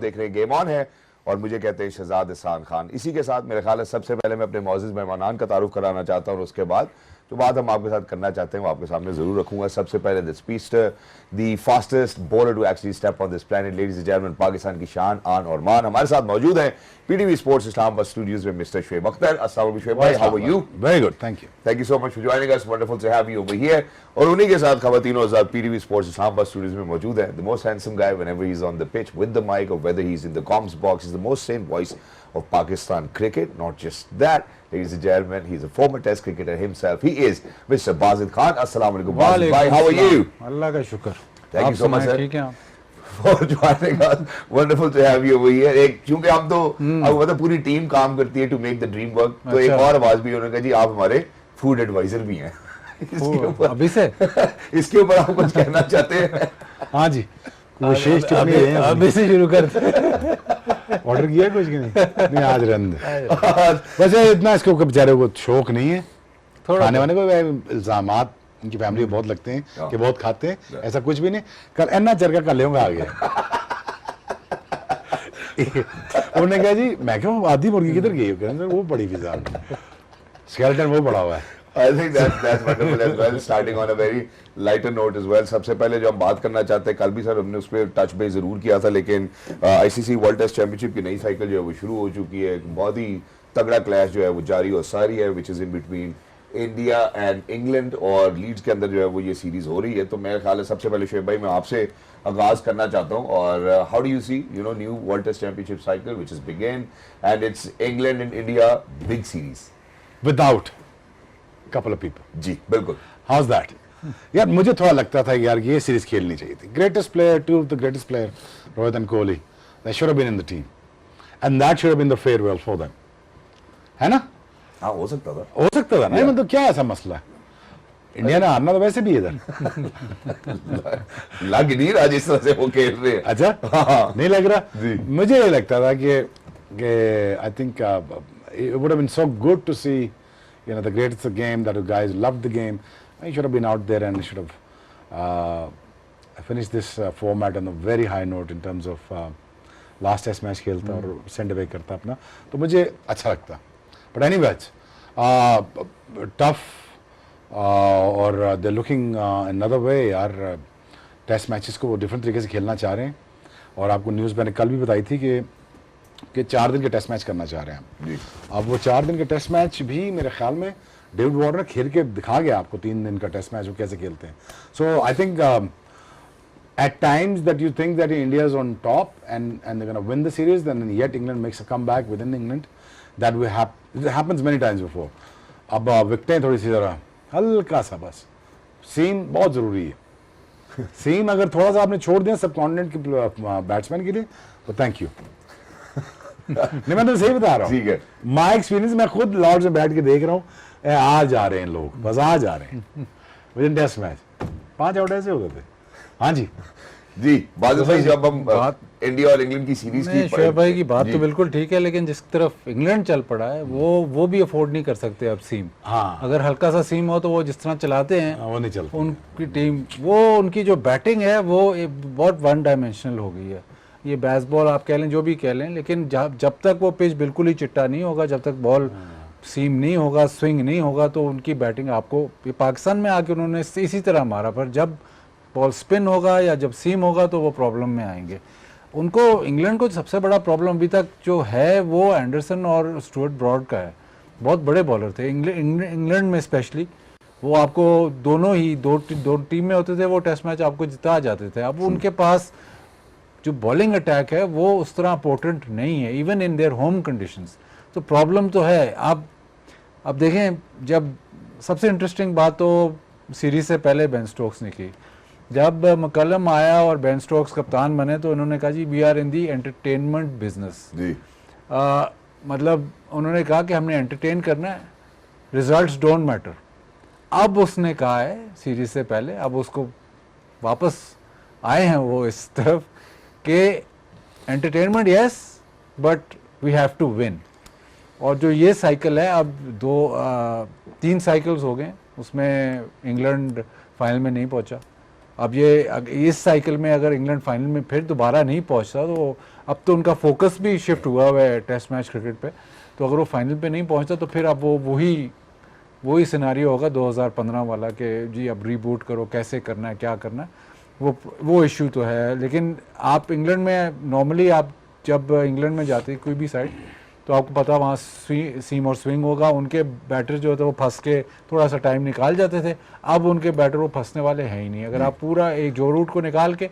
देख रहे हैं गेम ऑन है और मुझे कहते हैं शहजाद एहसान खान। इसी के साथ मेरे ख्याल है सबसे पहले मैं अपने मौजूद मेहमानान का तारुफ कराना चाहता हूँ और उसके बाद जो बात हम आपके साथ करना चाहते हैं वो आपके सामने जरूर रखूंगा। सबसे पहले the speedster, the fastest bowler to actually step on this planet, ladies and gentleman, Pakistan की शान आन और मान, हमारे साथ मौजूद हैं पीटीवी स्पोर्ट्स इस्लामाबाद स्टूडियोज में मिस्टर शुएब अख्तर। अस्सलाम वालेकुम शुएब भाई, how are you? Very good, thank you. Thank you so much for joining us, wonderful to have you over here. और उन्हीं के साथ खवातीनो हज़रात पीटीवी स्पोर्ट्स इस्लामाबाद स्टूडियोज में मौजूद है the most handsome guy whenever he is on the pitch with the mic और whether he is in the comms box, is the most sane voice of Pakistan cricket. Not just that, ladies and gentlemen, he's a former test cricketer himself. He is Mr. Bazid Khan. Assalamu alaikum, Bazid bhai. How are you? Allah ka shukr. Thank you so much, sir. ठीक हैं आप? For joining us. Wonderful to have you over here. एक क्योंकि हम तो अब मतलब पूरी टीम काम करती है to make the dream work. तो एक और आवाज भी उन्होंने कहा जी आप हमारे फूड एडवाइजर भी हैं। अभी से इसके ऊपर आप कुछ कहना चाहते हैं? हाँ जी, विशेष टिप्पणी है अभी से शुरू करते हैं। ऑर्डर किया कुछ कि नहीं आज रन वैसे इतना इसके ऊपर बेचारे को शौक नहीं है खाने वाने को। इल्जामात इनकी फैमिली को बहुत लगते हैं कि बहुत खाते हैं, ऐसा कुछ भी नहीं। कल एन्ना चरका कर ले आ गया। उन्होंने कहा जी मैं क्यों आधी मुर्गी किधर गई वो पड़ी फिजा स्केलेटन वो पड़ा हुआ है। I think that's wonderful as well. Starting on a very lighter note as well. सबसे पहले जो हम बात करना चाहते हैं, कल भी सर हमने उस पर टच बेस जरूर किया था, लेकिन आईसीसी वर्ल्ड टेस्ट चैंपियनशिप की नई साइकिल जो है वो शुरू हो चुकी है। एक बहुत ही तगड़ा क्लैश जो है वो जारी और सारी है, which is in between India and England, और लीड्स के अंदर जो है वो ये सीरीज हो रही है। तो मेरे ख्याल है सबसे पहले शुएब भाई मैं आपसे आगाज करना चाहता हूँ, और how do you see new world test championship cycle which is begin and it's England and India big series without couple of people. जी बिल्कुल। How's that? यार मुझे थोड़ा लगता था यार ये सीरीज खेलनी चाहिए थी। Greatest player, two of the greatest player, Rohit and Kohli, they should have been in the team, and that should have been the farewell for them. है ना? हाँ हो सकता था नहीं मतलब क्या ऐसा मसला है? इंडिया ने हारना तो वैसे भी इधर लग नहीं रहा जिस तरह से वो खेल रहे हैं। अच्छा नहीं लग रहा मुझे ये लगता था कि I think it would have been so good to see the greatest game that you guys loved the game. You should have been out there and should have finished this format on a very high note in terms of last test match खेलता और send away करता अपना, तो मुझे अच्छा लगता। But anyways, tough और they're looking another way यार। टेस्ट मैचेस को वो डिफरेंट तरीके से खेलना चाह रहे हैं, और आपको न्यूज़ मैंने कल भी बताई थी कि 4 दिन के टेस्ट मैच करना चाह रहे हैं जी। अब वो 4 दिन के टेस्ट मैच भी मेरे ख्याल में डेविड वार्नर खेल के दिखा गया आपको 3 दिन का टेस्ट मैच वो कैसे खेलते हैं। So I think at times that you think that India is on top and they gonna win the series, then yet England makes a comeback within England. That will happens many times before. अब विकेटें थोड़ी सी जरा हल्का सा बस सीम बहुत जरूरी है। सीम अगर थोड़ा सा आपने छोड़ दिया सब कॉन्टिनेंट के बैट्समैन के लिए तो थैंक यू। नहीं मैं तो सही बता रहा हूँ, ठीक है माई एक्सपीरियंस। मैं खुद लॉर्ड्स में बैठ के देख रहा हूँ, आ जा रहे हैं लोग, बस आ जा रहे हैं with in test match 5 out ऐसे हो गए थे। हाँ जी जी बादल भाई, जब हम इंडिया और इंग्लैंड की सीरीज की शुएब भाई की बात तो बिल्कुल ठीक है, लेकिन जिस तरफ इंग्लैंड चल पड़ा है वो भी अफोर्ड नहीं कर सकते अब सीम। हाँ अगर हल्का सा सीम हो तो वो जिस तरह चलाते हैं वो नहीं चलता। उनकी टीम उनकी जो बैटिंग है वो बहुत वन डायमेंशनल हो गई है। ये बेसबॉल आप कह लें जो भी कह लें, लेकिन जब तक वो पिच बिल्कुल ही चिट्टा नहीं होगा, जब तक बॉल सीम नहीं होगा, स्विंग नहीं होगा, तो उनकी बैटिंग आपको पाकिस्तान में आके उन्होंने इसी तरह मारा। पर जब बॉल स्पिन होगा या जब सीम होगा तो वो प्रॉब्लम में आएंगे। उनको इंग्लैंड को सबसे बड़ा प्रॉब्लम अभी तक जो है वो एंडरसन और स्टुअर्ट ब्रॉड का है। बहुत बड़े बॉलर थे इंग्लैंड में स्पेशली। वो आपको दोनों ही दो टीम में होते थे, वो टेस्ट मैच आपको जिता जाते थे। अब उनके पास जो बॉलिंग अटैक है वो उस तरह पोटेंट नहीं है even in their home conditions. तो प्रॉब्लम तो है। अब देखें, जब सबसे इंटरेस्टिंग बात तो सीरीज से पहले बेन स्टोक्स ने की। जब मकलम आया और बेन स्टोक्स कप्तान बने तो उन्होंने कहा जी we are in the entertainment business. मतलब उन्होंने कहा कि हमने एंटरटेन करना है, रिजल्ट्स डोंट मैटर। अब उसने कहा है सीरीज से पहले, अब उसको वापस आए हैं वो इस तरफ कि entertainment yes but we have to win. और जो ये साइकिल है, अब 3 साइकिल्स हो गए, उसमें इंग्लैंड फाइनल में नहीं पहुंचा। अब ये इस साइकिल में अगर इंग्लैंड फाइनल में फिर दोबारा नहीं पहुंचता तो अब तो उनका फोकस भी शिफ्ट हुआ है टेस्ट मैच क्रिकेट पे, तो अगर वो फाइनल पे नहीं पहुंचता तो फिर अब वो वही सिनारियो होगा 2015 वाला कि जी अब रीबूट करो, कैसे करना है, क्या करना है, वो इशू तो है। लेकिन आप इंग्लैंड में नॉर्मली आप जब इंग्लैंड में जाते कोई भी साइड, तो आपको पता वहाँ सीम और स्विंग होगा, उनके बैटर जो होते हैं वो फंस के थोड़ा सा टाइम निकाल जाते थे, अब उनके बैटर वो फंसने वाले हैं ही नहीं। अगर आप पूरा एक जो रूट को निकाल के,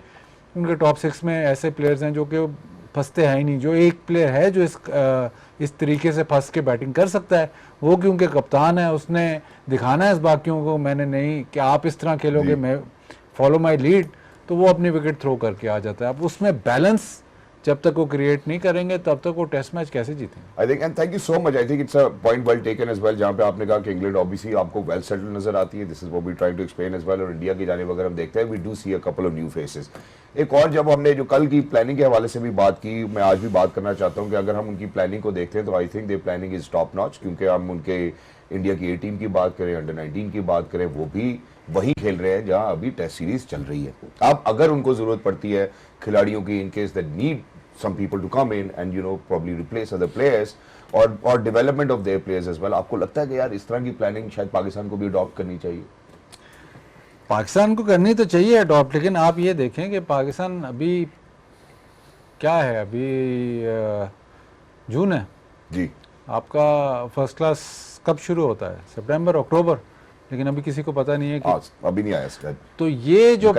उनके टॉप 6 में ऐसे प्लेयर्स हैं जो कि फंसते हैं ही नहीं। जो एक प्लेयर है जो इस तरीके से फंस के बैटिंग कर सकता है, वो क्योंकि कप्तान है, उसने दिखाना है इस बाकियों को, मैंने नहीं कि आप इस तरह खेलोगे, मैं फॉलो माई लीड, तो वो अपनी विकेट थ्रो करके आ जाता है। अब उसमें बैलेंस जब तक वो क्रिएट नहीं करेंगे तब तक वो टेस्ट मैच कैसे जीतेंगे? I think, and thank you so much, I think it's a point well taken as well, जहां पे आपने कहा कि इंग्लैंड ऑब्वियसली आपको वेल सेटल्ड नजर आती है, this is what we trying to explain as well, और इंडिया की जानिब अगर हम देखते हैं we do see a couple of new faces. एक और जब हमने जो कल की प्लानिंग के हवाले से भी बात की, मैं आज भी बात करना चाहता हूं कि अगर हम उनकी प्लानिंग को देखते हैं तो I think they planning is top notch, क्योंकि हम उनके इंडिया की ए टीम की बात करें, अंडर 19 की बात करें, वो भी वही खेल रहे हैं जहां अभी टेस्ट सीरीज चल रही है। अब अगर उनको जरूरत पड़ती है खिलाड़ियों की, in case that need some people to come in and probably replace other players or development of their players as well, आपको लगता है कि यार इस तरह की प्लानिंग शायद पाकिस्तान को भी अडॉप्ट करनी चाहिए? पाकिस्तान को करनी तो चाहिए अडॉप्ट, लेकिन आप ये देखें कि पाकिस्तान अभी क्या है, अभी जून है जी, आपका फर्स्ट क्लास कब शुरू होता है? सितंबर, अक्टूबर, लेकिन अभी किसी को पता नहीं है कि अभी नहीं आया इसका। तो ये जो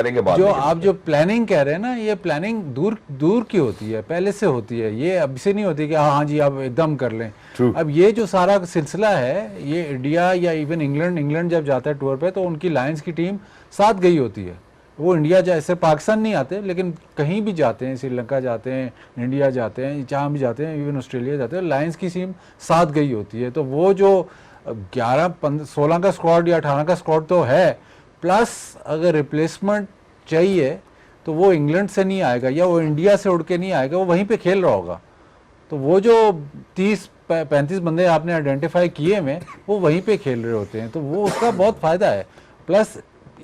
आप जो प्लानिंग कह रहे हैं ना, ये प्लानिंग दूर की होती है, पहले से होती है, ये अभी से नहीं होती कि हाँ जी आप एकदम कर लें। अब ये जो सारा सिलसिला है, ये इंडिया या इवन इंग्लैंड जब जाता है टूर पे, तो उनकी लायंस की टीम साथ गई होती है। वो इंडिया जैसे पाकिस्तान नहीं आते, लेकिन कहीं भी जाते हैं, श्रीलंका जाते हैं, इंडिया जाते हैं, जहाँ भी जाते हैं, इवन ऑस्ट्रेलिया जाते हैं, लायंस की टीम साथ गई होती है। तो वो जो 11-16 का स्क्वाड या 18 का स्क्वाड तो है, प्लस अगर रिप्लेसमेंट चाहिए तो वो इंग्लैंड से नहीं आएगा या वो इंडिया से उड़ के नहीं आएगा, वो वहीं पे खेल रहा होगा। तो वो जो 30-35 बंदे आपने आइडेंटिफाई किए में, वो वहीं पे खेल रहे होते हैं, तो वो उसका बहुत फ़ायदा है। प्लस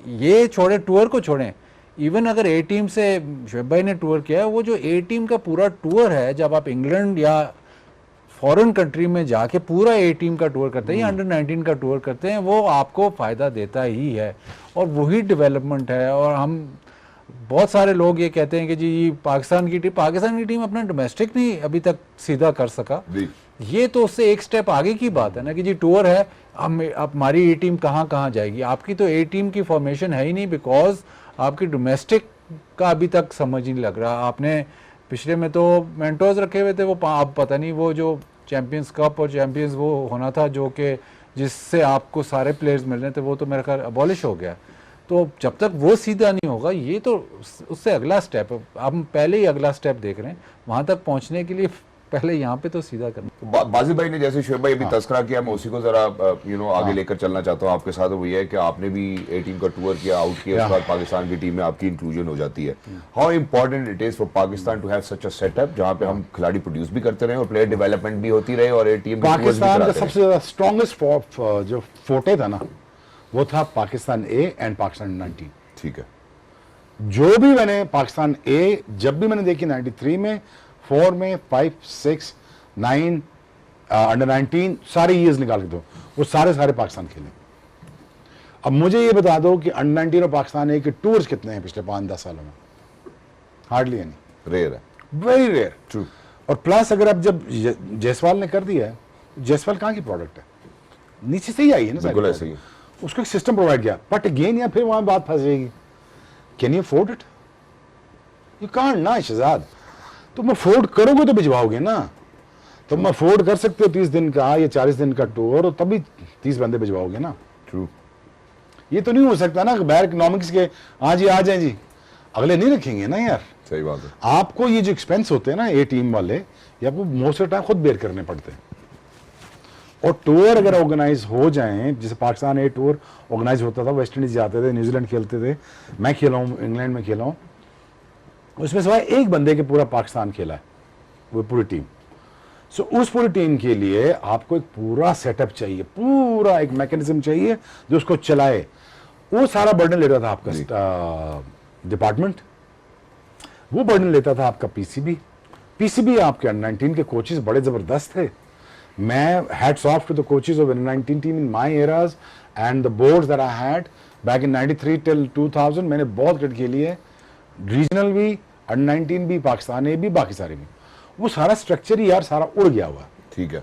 ये छोड़े, टूर को छोड़ें, इवन अगर ए टीम से शुएब भाई ने टूर किया है, वो जो ए टीम का पूरा टूर है, जब आप इंग्लैंड या फॉरेन कंट्री में जाके पूरा ए टीम का टूर करते हैं या अंडर 19 का टूर करते हैं, वो आपको फ़ायदा देता ही है, और वही डेवलपमेंट है। और हम बहुत सारे लोग ये कहते हैं कि जी पाकिस्तान की टीम अपना डोमेस्टिक नहीं अभी तक सीधा कर सका, ये तो उससे एक स्टेप आगे की बात है ना कि जी टूर है, अब हमारी ए टीम कहाँ जाएगी? आपकी तो ए टीम की फॉर्मेशन है ही नहीं, बिकॉज आपकी डोमेस्टिक का अभी तक समझ ही नहीं लग रहा। आपने पिछले में तो मेंटोर्स रखे हुए थे, वो आप पता नहीं वो जो चैंपियंस कप और चैंपियंस वो होना था जो कि जिससे आपको सारे प्लेयर्स मिल रहे थे, वो तो मेरे ख्याल अबॉलिश हो गया। तो जब तक वो सीधा नहीं होगा, ये तो उससे अगला स्टेप है, हम पहले ही अगला स्टेप देख रहे हैं, वहाँ तक पहुँचने के लिए पहले यहाँ पे तो सीधा करना। बाजिल भाई ने जैसे शुएब भाई अभी तस्करा किया, मैं उसी को जरा आगे लेकर चलना चाहता हूँ आपके साथ। वो ये है कि आपने भी ए टीम का टूर किया, आउट किया, उसके बाद पाकिस्तान की टीम में आपकी इंक्लूजन हो जाती है। How important it is for Pakistan to have such a setup जहाँ पे हम खिलाड़ी प्रोड्यूस भी करते रहे और प्लेयर डेवलपमेंट भी होती रहे और ए टीम पाकिस्तान का सबसे ज्यादा स्ट्रॉन्गेस्ट जो फोटे था ना, वो था पाकिस्तान ए एंड पाकिस्तान 19। ठीक है, जो भी मैंने पाकिस्तान ए जब भी मैंने देखी 93 में, 4 में, 5, 6, 9, अंडर 19 सारे ईयर्स निकाल के दो, वो सारे पाकिस्तान खेले। अब मुझे ये बता दो कि अंडर 19 और पाकिस्तान ए के टूर्स कितने हैं पिछले 5-10 सालों में? हार्डली एनी, रेयर है, वेरी रेयर। ट्रू। और प्लस अगर अब जब जायसवाल ने कर दिया है, जायसवाल कहाँ की प्रोडक्ट है? नीचे से ही आई है ना, बिल्कुल ऐसे ही। उसको एक सिस्टम प्रोवाइड किया, बट अगेन या फिर वहां बात फंस जाएगी, can you afford it? You can't ना शहजाद। तुम अफोर्ड करोगे तो भिजवाओगे ना। तुम अफोर्ड कर सकते हो 30 दिन का या 40 दिन का टूर, और तभी 30 बंदे भिजवाओगे ना। ट्रू। ये तो नहीं हो सकता ना बैर इकोनॉमिक्स के हाँ जी आ जाए जी, अगले नहीं रखेंगे ना यार। सही बात है। आपको ये जो एक्सपेंस होते हैं ना ए टीम वाले, ये आपको मोस्ट ऑफ टाइम खुद बेयर करने पड़ते हैं। और टूर अगर ऑर्गेनाइज हो जाएं, जैसे पाकिस्तान ए टूर ऑर्गेनाइज होता था, वेस्ट इंडीज जाते थे, न्यूजीलैंड खेलते थे, मैं खेला हूँ, इंग्लैंड में खेला हूँ, उसमें सिवाय एक बंदे के पूरा पाकिस्तान खेला है, वो पूरी टीम। सो उस पूरी टीम के लिए आपको एक पूरा सेटअप चाहिए, पूरा एक मैकेनिज्म चाहिए जो उसको चलाए। वो सारा बर्डन लेता था आपका डिपार्टमेंट, वो बर्डन लेता था आपका पीसीबी, पीसीबी आपके अंडर 19 के कोचेस बड़े जबरदस्त थे. मैं hats off to the coaches of under 19 team in my eras and the boards that I had back in 93 till 2000. मैंने बहुत क्रिकेट खेली है, रीजनल भी, अंडर 19 भी, पाकिस्तान ए भी, बाकी सारे भी. वो सारा स्ट्रक्चर ही यार सारा उड़ गया हुआ. ठीक है.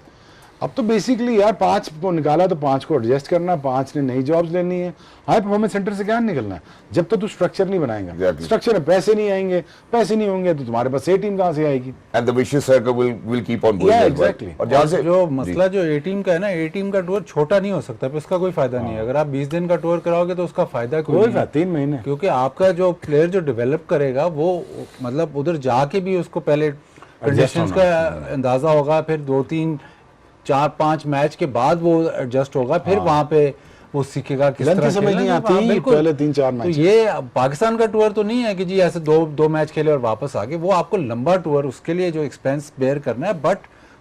अब तो बेसिकली यार 5 को निकाला तो 5 को एडजस्ट करना, 5 ने नई जॉब्स लेनी है. हाई परफॉर्मेंस सेंटर से क्या निकलना है जब तक तू स्ट्रक्चर नहीं बनाएगा. Exactly. स्ट्रक्चर में पैसे नहीं आएंगे, पैसे नहीं होंगे तो तुम्हारे पास ए टीम कहां से आएगी. And the vicious circle will keep on going. Yeah, exactly. और जहां से जो मसला जो ए टीम का है ना, ए टीम का टूर छोटा नहीं हो सकता, पर उसका कोई फायदा नहीं है. अगर आप 20 दिन का टूर कराओगे तो उसका फायदा कोई नहीं है. 3 महीने क्योंकि आपका जो प्लेयर जो डेवलप करेगा वो मतलब उधर जाके भी उसको पहले कंडीशंस का अंदाजा होगा, फिर 2 3 4 5 मैच के बाद वो एडजस्ट होगा, फिर वहां पे वो सीखेगा किस तरह समझ नहीं आती पहले 3-4 तो मैच. ये पाकिस्तान का टूर तो नहीं है कि जी ऐसे दो मैच खेले और वापस आ गए. वो आपको लंबा टूर, उसके लिए जो एक्सपेंस बेयर करना है, but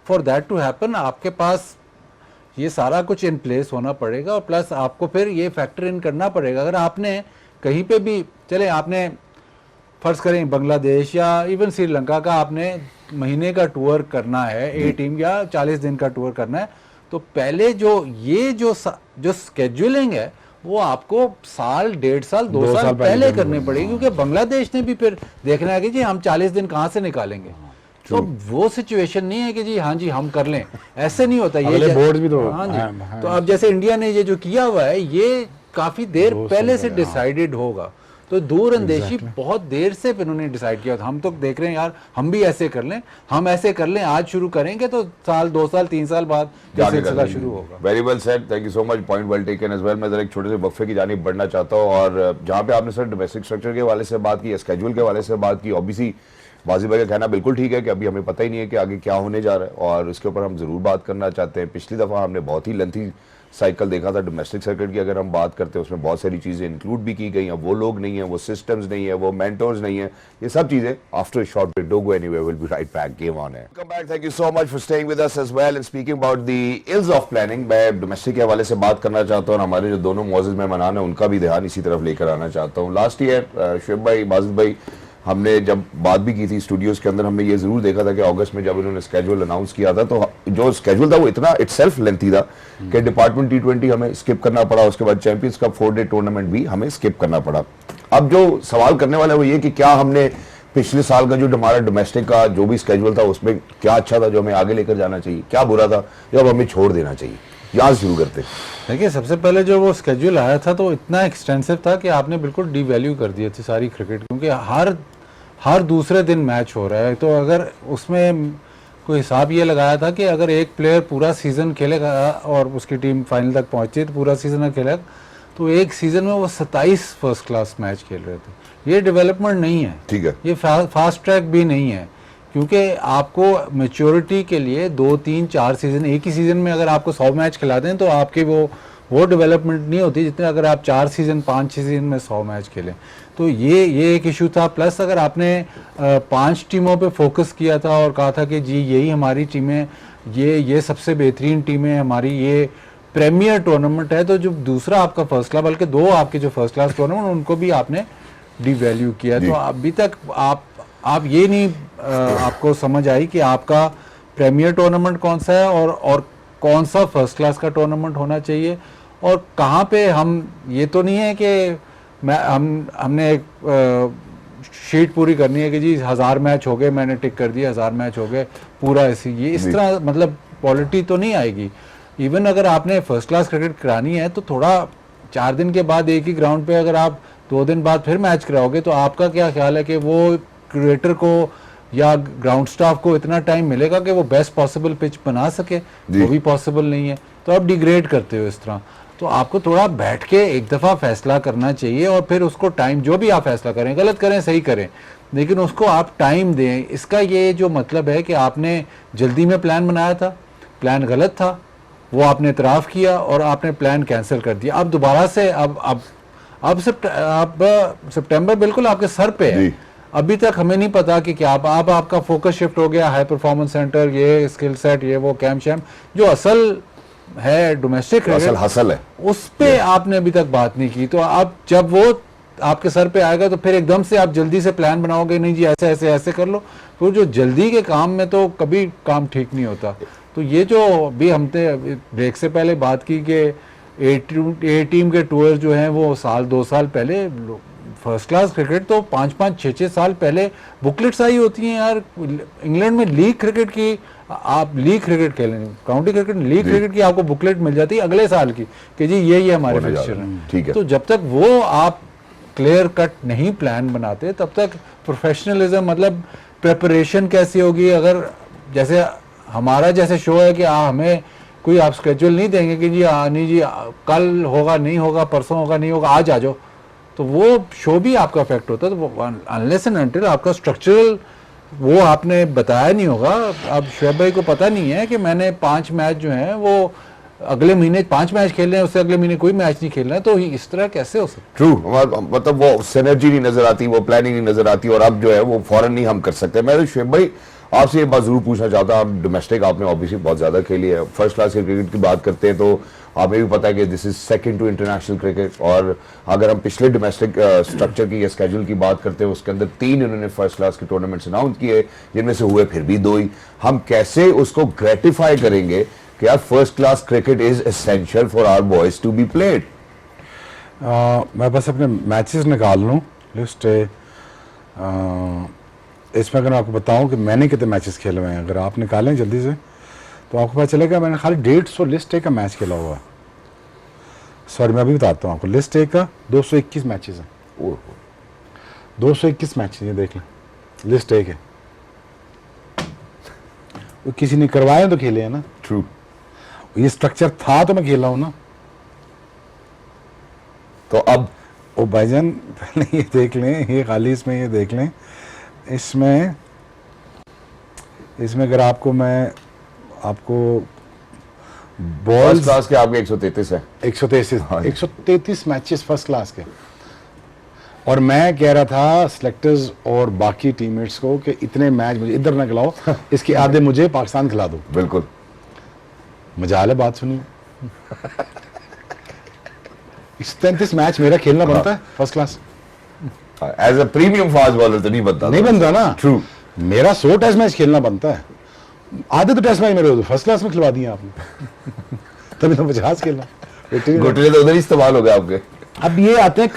for that to happen आपके पास ये सारा कुछ इन प्लेस होना पड़ेगा. और प्लस आपको फिर ये फैक्टर इन करना पड़ेगा. अगर आपने कहीं पे भी चले, आपने फर्ज करें बांग्लादेश या इवन श्रीलंका का आपने महीने का टूर करना है, ए टीम या 40 दिन का टूर करना है, तो पहले जो स्केड्यूलिंग है वो आपको साल 1.5 साल 2 साल पहले करने पड़ेगी. क्योंकि बांग्लादेश ने भी फिर देखना है कि जी हम 40 दिन कहाँ से निकालेंगे. तो वो सिचुएशन नहीं है कि जी हाँ जी हम कर लें, ऐसे नहीं होता. ये बोर्ड भी तो हाँ जी. तो अब जैसे इंडिया ने ये जो किया हुआ है ये काफी देर पहले से डिसाइडेड होगा. तो दूर अंदेशी बहुत देर से इन्होंने डिसाइड किया. हम तो देख रहे हैं यार, हम भी ऐसे कर लें, हम ऐसे कर लें, आज शुरू करेंगे तो साल 2 साल 3 साल बाद सिलसिला शुरू होगा. Very well said, thank you so much, point well taken as well. मैं जरा एक छोटे से वक्फे की जानिब बढ़ना चाहता हूँ. और जहाँ पे आपने सर डोमेस्टिक स्ट्रक्चर के हवाले से बात की, स्केड्यूल के हवाले से बात की, ऑब्वियसली वाजिब भाई का कहना बिल्कुल ठीक है कि अभी हमें पता ही नहीं है कि आगे क्या होने जा रहा है, और इसके ऊपर हम जरूर बात करना चाहते हैं. पिछली दफ़ा हमने बहुत ही लेंथी साइकिल देखा था डोमेस्टिक सर्किट की. अगर हम बात करते हैं उसमें बहुत सारी चीज़ें इंक्लूड भी की गई हैं. वो लोग नहीं हैं, वो सिस्टम्स नहीं है, वो मेंटर्स नहीं है, ये सब चीज़ें after short break. Don't go anywhere, will be right back. Game on है. Come back. Thank you so much for staying with us as well and speaking about the ills of planning. मैं domestic के हवाले से बात करना चाहता हूँ और हमारे जो दोनों मौजूद मेहमान हैं उनका भी ध्यान इसी तरफ लेकर आना चाहता हूँ. लास्ट ईयर शुएब भाई, माजिद भाई, हमने जब बात भी की थी स्टूडियोज के अंदर, हमने ये जरूर देखा था कि अगस्त में जब इन्होंने स्केड्यूल अनाउंस किया था तो जो स्केड्यूल था वो इतना इटसेल्फ लेंथी था कि डिपार्टमेंट T20 हमें स्किप करना पड़ा. उसके बाद चैंपियंस कप 4 डे टूर्नामेंट भी हमें स्किप करना पड़ा. अब जो सवाल करने वाला है वो ये कि क्या हमने पिछले साल का जो हमारा डोमेस्टिक का जो भी स्केड्यूल था उसमें क्या अच्छा था जो हमें आगे लेकर जाना चाहिए, क्या बुरा था जो अब हमें छोड़ देना चाहिए. यहाँ से शुरू करते हैं. देखिए, सबसे पहले जो वो स्केड्यूल आया था तो इतना एक्सटेंसिव था कि आपने बिल्कुल डीवैल्यू कर दिए थे सारी क्रिकेट. क्योंकि हर दूसरे दिन मैच हो रहा है. तो अगर उसमें कोई हिसाब ये लगाया था कि अगर एक प्लेयर पूरा सीज़न खेलेगा और उसकी टीम फाइनल तक पहुंची तो पूरा सीज़न खेलेगा, तो एक सीज़न में वो 27 फर्स्ट क्लास मैच खेल रहे थे. ये डेवलपमेंट नहीं है. ठीक है. ये फास्ट ट्रैक भी नहीं है. क्योंकि आपको मैच्योरिटी के लिए 2 3 4 सीज़न, एक ही सीज़न में अगर आपको 100 मैच खिला दें तो आपकी वो डेवलपमेंट नहीं होती जितने अगर आप 4 सीज़न 5 सीज़न में 100 मैच खेलें. तो ये एक इशू था. प्लस अगर आपने 5 टीमों पे फोकस किया था और कहा था कि जी यही हमारी टीमें, ये सबसे बेहतरीन टीमें हमारी, ये प्रीमियर टूर्नामेंट है, तो जो दूसरा आपका फर्स्ट क्लास, बल्कि 2 आपके जो फर्स्ट क्लास टूर्नामेंट उनको भी आपने डिवैल्यू किया. तो अभी तक आप ये नहीं आपको समझ आई कि आपका प्रीमियर टूर्नामेंट कौन सा है और कौन सा फर्स्ट क्लास का टूर्नामेंट होना चाहिए और कहाँ पे. हम ये तो नहीं है कि हमने एक शीट पूरी करनी है कि जी 1000 मैच हो गए, मैंने टिक कर दिया 1000 मैच हो गए पूरा. ऐसी ये इस तरह मतलब क्वालिटी तो नहीं आएगी. इवन अगर आपने फर्स्ट क्लास क्रिकेट करानी है तो थोड़ा 4 दिन के बाद एक ही ग्राउंड पे अगर आप 2 दिन बाद फिर मैच कराओगे तो आपका क्या ख्याल है कि वो क्रिएटर को या ग्राउंड स्टाफ को इतना टाइम मिलेगा कि वो बेस्ट पॉसिबल पिच बना सके? वो भी पॉसिबल नहीं है. तो आप डिग्रेड करते हो इस तरह. तो आपको थोड़ा बैठ के एक दफ़ा फैसला करना चाहिए और फिर उसको टाइम, जो भी आप फैसला करें, गलत करें सही करें, लेकिन उसको आप टाइम दें. इसका ये जो मतलब है कि आपने जल्दी में प्लान बनाया था, प्लान गलत था, वो आपने इतराफ़ किया और आपने प्लान कैंसिल कर दिया. अब दोबारा से अब सितंबर बिल्कुल आपके सर पे है. अभी तक हमें नहीं पता कि क्या अब आपका फोकस शिफ्ट हो गया हाई परफॉर्मेंस सेंटर, ये स्किल सेट, ये वो कैम शैम, जो असल है डोमेस्टिक क्रिकेट, हसल है, उस पे आपने अभी तक बात नहीं की. तो अब जब वो आपके सर पे आएगा तो फिर एकदम से आप जल्दी से प्लान बनाओगे, नहीं जी ऐसे ऐसे ऐसे कर लो, तो जो जल्दी के काम में तो कभी काम ठीक नहीं होता। तो ये जो अभी हमने ब्रेक से पहले बात की कि ए टीम के टूर जो हैं वो साल 2 साल पहले, फर्स्ट क्लास क्रिकेट तो 5-5 6-6 साल पहले बुकलेट्स आई होती हैं यार। इंग्लैंड में लीग क्रिकेट की, आप लीग क्रिकेट खेलें, काउंटी क्रिकेट, लीग क्रिकेट की आपको बुकलेट मिल जाती है अगले साल की कि जी ये हमारे फिक्सचर हैं। ठीक है। तो जब तक वो आप क्लियर कट नहीं प्लान बनाते तब तक प्रोफेशनलिज्म, मतलब प्रिपरेशन कैसी होगी। अगर जैसे हमारा जैसे शो है कि हमें कोई आप स्केड्यूल नहीं देंगे कि जी नहीं जी कल होगा नहीं होगा, परसों होगा नहीं होगा, आज आ जाओ, तो वो शो भी आपका अफेक्ट होता है। तो अनलेस एंड अनटिल आपका स्ट्रक्चरल वो आपने बताया नहीं होगा। अब शोएब भाई को पता नहीं है कि मैंने 5 मैच जो हैं वो अगले महीने 5 मैच खेलने हैं, उससे अगले महीने कोई मैच नहीं खेलना है, तो इस तरह कैसे हो सकता? ट्रू, मतलब वो सिनर्जी नहीं नजर आती, वो प्लानिंग नहीं नजर आती, और अब जो है वो फौरन नहीं हम कर सकते। मैं तो शोएब भाई आपसे ये बात जरूर पूछना चाहता हूँ, डोमेस्टिक आपने ऑब्वियसली बहुत ज्यादा खेली है, फर्स्ट क्लास के क्रिकेट की बात करते हैं तो हमें भी पता है कि this is second to international cricket, और अगर हम पिछले डोमेस्टिक स्ट्रक्चर की या स्केड्यूल की बात करते हैं उसके अंदर 3 इन्होंने फर्स्ट क्लास के टूर्नामेंट्स अनाउंस किए, जिनमें से हुए फिर भी 2 ही। हम कैसे उसको ग्रेटिफाई करेंगे कि यार first class cricket is essential for our boys to be played? मैं बस अपने मैचेस निकाल लूँ लिस्ट। इसमें अगर मैं आपको बताऊं कि मैंने कितने मैचेस खेले हुए हैं, अगर आप निकालें जल्दी से तो आपको पता चलेगा मैंने खाली 150 लिस्ट ए का मैच खेला हुआ है। सॉरी, मैं अभी बताता हूँ आपको, लिस्ट ए का 221 मैचेस हैं। 221 मैचेस, ये देख लें लिस्ट ए के। वो किसी ने करवाए तो खेले हैं ना। ट्रू, ये स्ट्रक्चर था तो मैं खेला हूँ ना। तो अब ओ भाईजान पहले ये देख लें, ये खाली इसमें ये देख लें, इसमें अगर आपको फर्स्ट बॉल्स क्लास के आपके 133 है। 133 मैचेस फर्स्ट क्लास के। और मैं कह रहा था सिलेक्टर्स और बाकी टीममेट्स को कि इतने मैच मुझे इधर ना खिलाओ, इसके आधे मुझे पाकिस्तान खिला दो। बिल्कुल, मजाल है, बात सुनिए। 133 मैच मेरा खेलना बनता है first class. As a premium fast bowler तो नहीं बनता, नहीं बनता ना। ट्रू, मेरा 100 टेस्ट मैच खेलना बनता है। आधे तो टेस्ट मैच मेरे फर्स्ट क्लास में खिलवा दिए आपने। तभी तो 50 खेलना। घुटने तो उधर ही इस्तेमाल हो गए आपके। अब ये आते हैं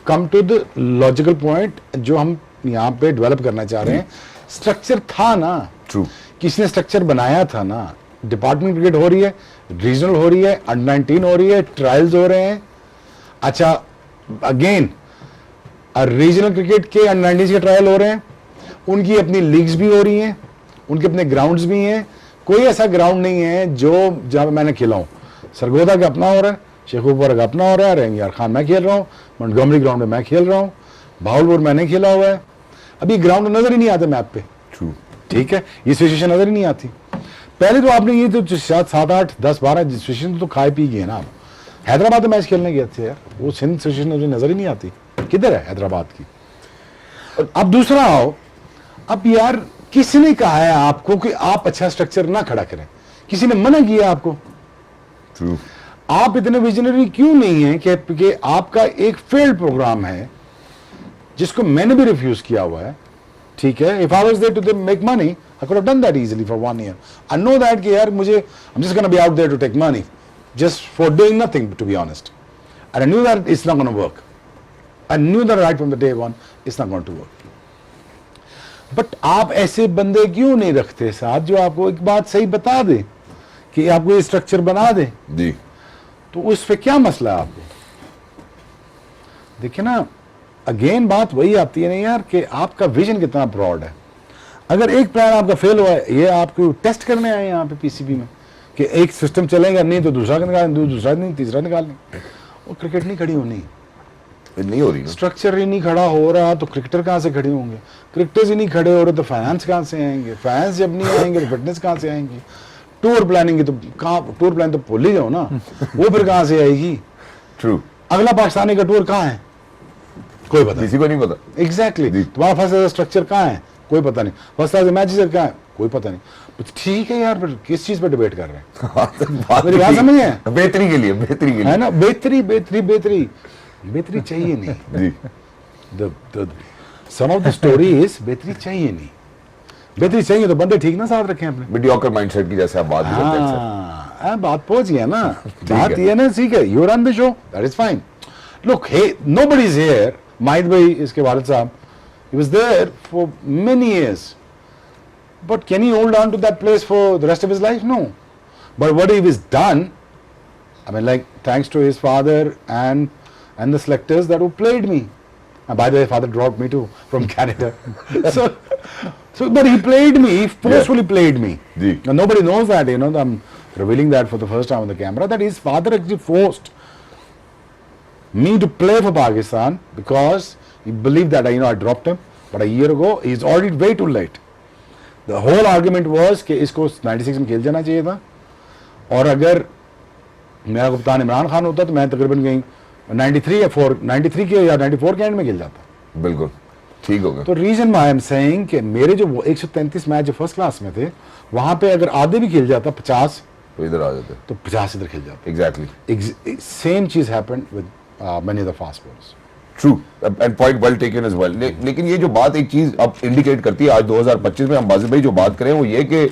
come to the logical point जो हम यहाँ पे डेवलप करना चाह रहे हैं। स्ट्रक्चर था ना, ट्रू, किसी ने स्ट्रक्चर बनाया था ना। डिपार्टमेंट क्रिकेट हो रही है, रीजनल हो रही है, अंडर 19 हो रही है, ट्रायल्स हो रहे हैं। अच्छा, अगेन रीजनल क्रिकेट के अंडर 19 के ट्रायल हो रहे हैं, उनकी अपनी लीग्स भी हो रही हैं, उनके अपने ग्राउंड्स भी हैं। कोई ऐसा ग्राउंड नहीं है जो जहाँ मैंने खेला हूँ। सरगोदा का अपना हो रहा है, शेखुपुर का अपना हो रहा है, रेंगियार खान मैं खेल रहा हूँ, मोंटगोमरी ग्राउंड में मैं खेल रहा हूँ, भावलपुर मैंने खेला हुआ है। अभी ग्राउंड नजर ही नहीं आते मैप पे। ट्रू, ठीक है, ये सिचुएशन नजर ही नहीं आती। पहले तो आपने ये तो 7, 8, 10, 12 सिचुएशन तो खाए पी गए ना। आप हैदराबाद में मैच खेलने गए थे यार, वो सिंध सिचुएशन मुझे नजर ही नहीं आती। किधर है हैदराबाद की? अब दूसरा आओ, अब यार किसी ने कहा है आपको कि आप अच्छा स्ट्रक्चर ना खड़ा करें? किसी ने मना किया आपको? ट्रू, आप इतने विजनरी क्यों नहीं है कि आपका एक फेल्ड प्रोग्राम है जिसको मैंने भी रिफ्यूज किया हुआ है। ठीक है, if I was there to make money I could have done that easily for 1 year। I know that कि यार मुझे I am just gonna be out there to take money just for doing nothing, to be honest. And I knew that it's not going to work. I knew that right from the day one, it's not going to work. But आप ऐसे बंदे क्यों नहीं रखते साथ जो आपको एक बात सही बता दे कि आपको ये स्ट्रक्चर बना दे? जी, तो उस पे क्या मसला है आपको? देखिए ना, अगेन बात वही आती है नहीं यार कि आपका विजन कितना ब्रॉड है। अगर एक प्लान आपका फेल हुआ है, ये आपको टेस्ट करने आए यहाँ पे पीसीबी में कि एक सिस्टम चलेगा, नहीं तो दूसरा निकालें, दूसरा नहीं तीसरा निकालें, वो क्रिकेट नहीं खड़ी होनी। नहीं हो रही ना। स्ट्रक्चर ही नहीं खड़ा हो रहा तो क्रिकेटर कहाँ से खड़े होंगे? क्रिकेटर्स ही नहीं खड़े हो रहे तो फाइनेंस कहाँ से आएंगे? फाइनेंस जब नहीं आएंगे तो फिटनेस कहाँ से आएंगी? टूर प्लानिंग की तो कहाँ, टूर प्लान तो भूल ही जाओ ना, वो फिर कहाँ से आएगी? ट्रू, अगला पाकिस्तानी का टूर कहाँ है? कोई पता नहीं, किसी को नहीं पता। एग्जैक्टली। तुम्हारा फर्स्ट स्ट्रक्चर कहाँ है? कोई पता नहीं। फर्स्ट मैचेस कहाँ है? कोई पता नहीं। ठीक है यार, फिर किस चीज पे डिबेट कर रहे हैं? मेरी बात समझ है? बेहतरी के लिए है ना, बेहतरी चाहिए नहीं। जी, some of the story is बेहतरी चाहिए नहीं, बेहतरी चाहिए तो बंदे ठीक ना साथ रखें अपने। मीडियोकर माइंडसेट की जैसे आप बात भी करते हैं अक्सर। हाँ, बात पहुंच गया ना, बात ये ना, ठीक है, you run the show, that is fine. Look, hey, nobody is here. माहिद भाई, इसके वालिद साहब, he was there for many years. But can he hold on to that place for the rest of his life? No. But what he has done, I mean, like, thanks to his father and the selectors that who played me. And by the way, father dropped me too from Canada. But he played me. He forcefully played me. Ji. And nobody knows that. You know, I'm revealing that for the first time on the camera. That his father actually forced me to play for Pakistan because he believed that I dropped him. But a year ago, he's already way too late. The whole argument was कि इसको 96 में खेल जाना चाहिए था, और अगर मेरा कप्तान इमरान खान होता तो मैं तकरीबन कहीं 93 के या 94 के एंड में खेल जाता। बिल्कुल ठीक होगा। तो रीजन आई एम सेइंग कि मेरे जो 133 मैच जो फर्स्ट क्लास में थे, वहां पे अगर आधे भी खेल जाता 50, तो इधर आ जाते, तो 50 इधर खेल जाते। एग्जैक्टली सेम चीज happened with many of the fast bowlers. True and point well taken as well. लेकिन ये जो बात एक चीज अब इंडिकेट करती है आज 2025 में हम बाजिद भाई जो बात करें वो ये कि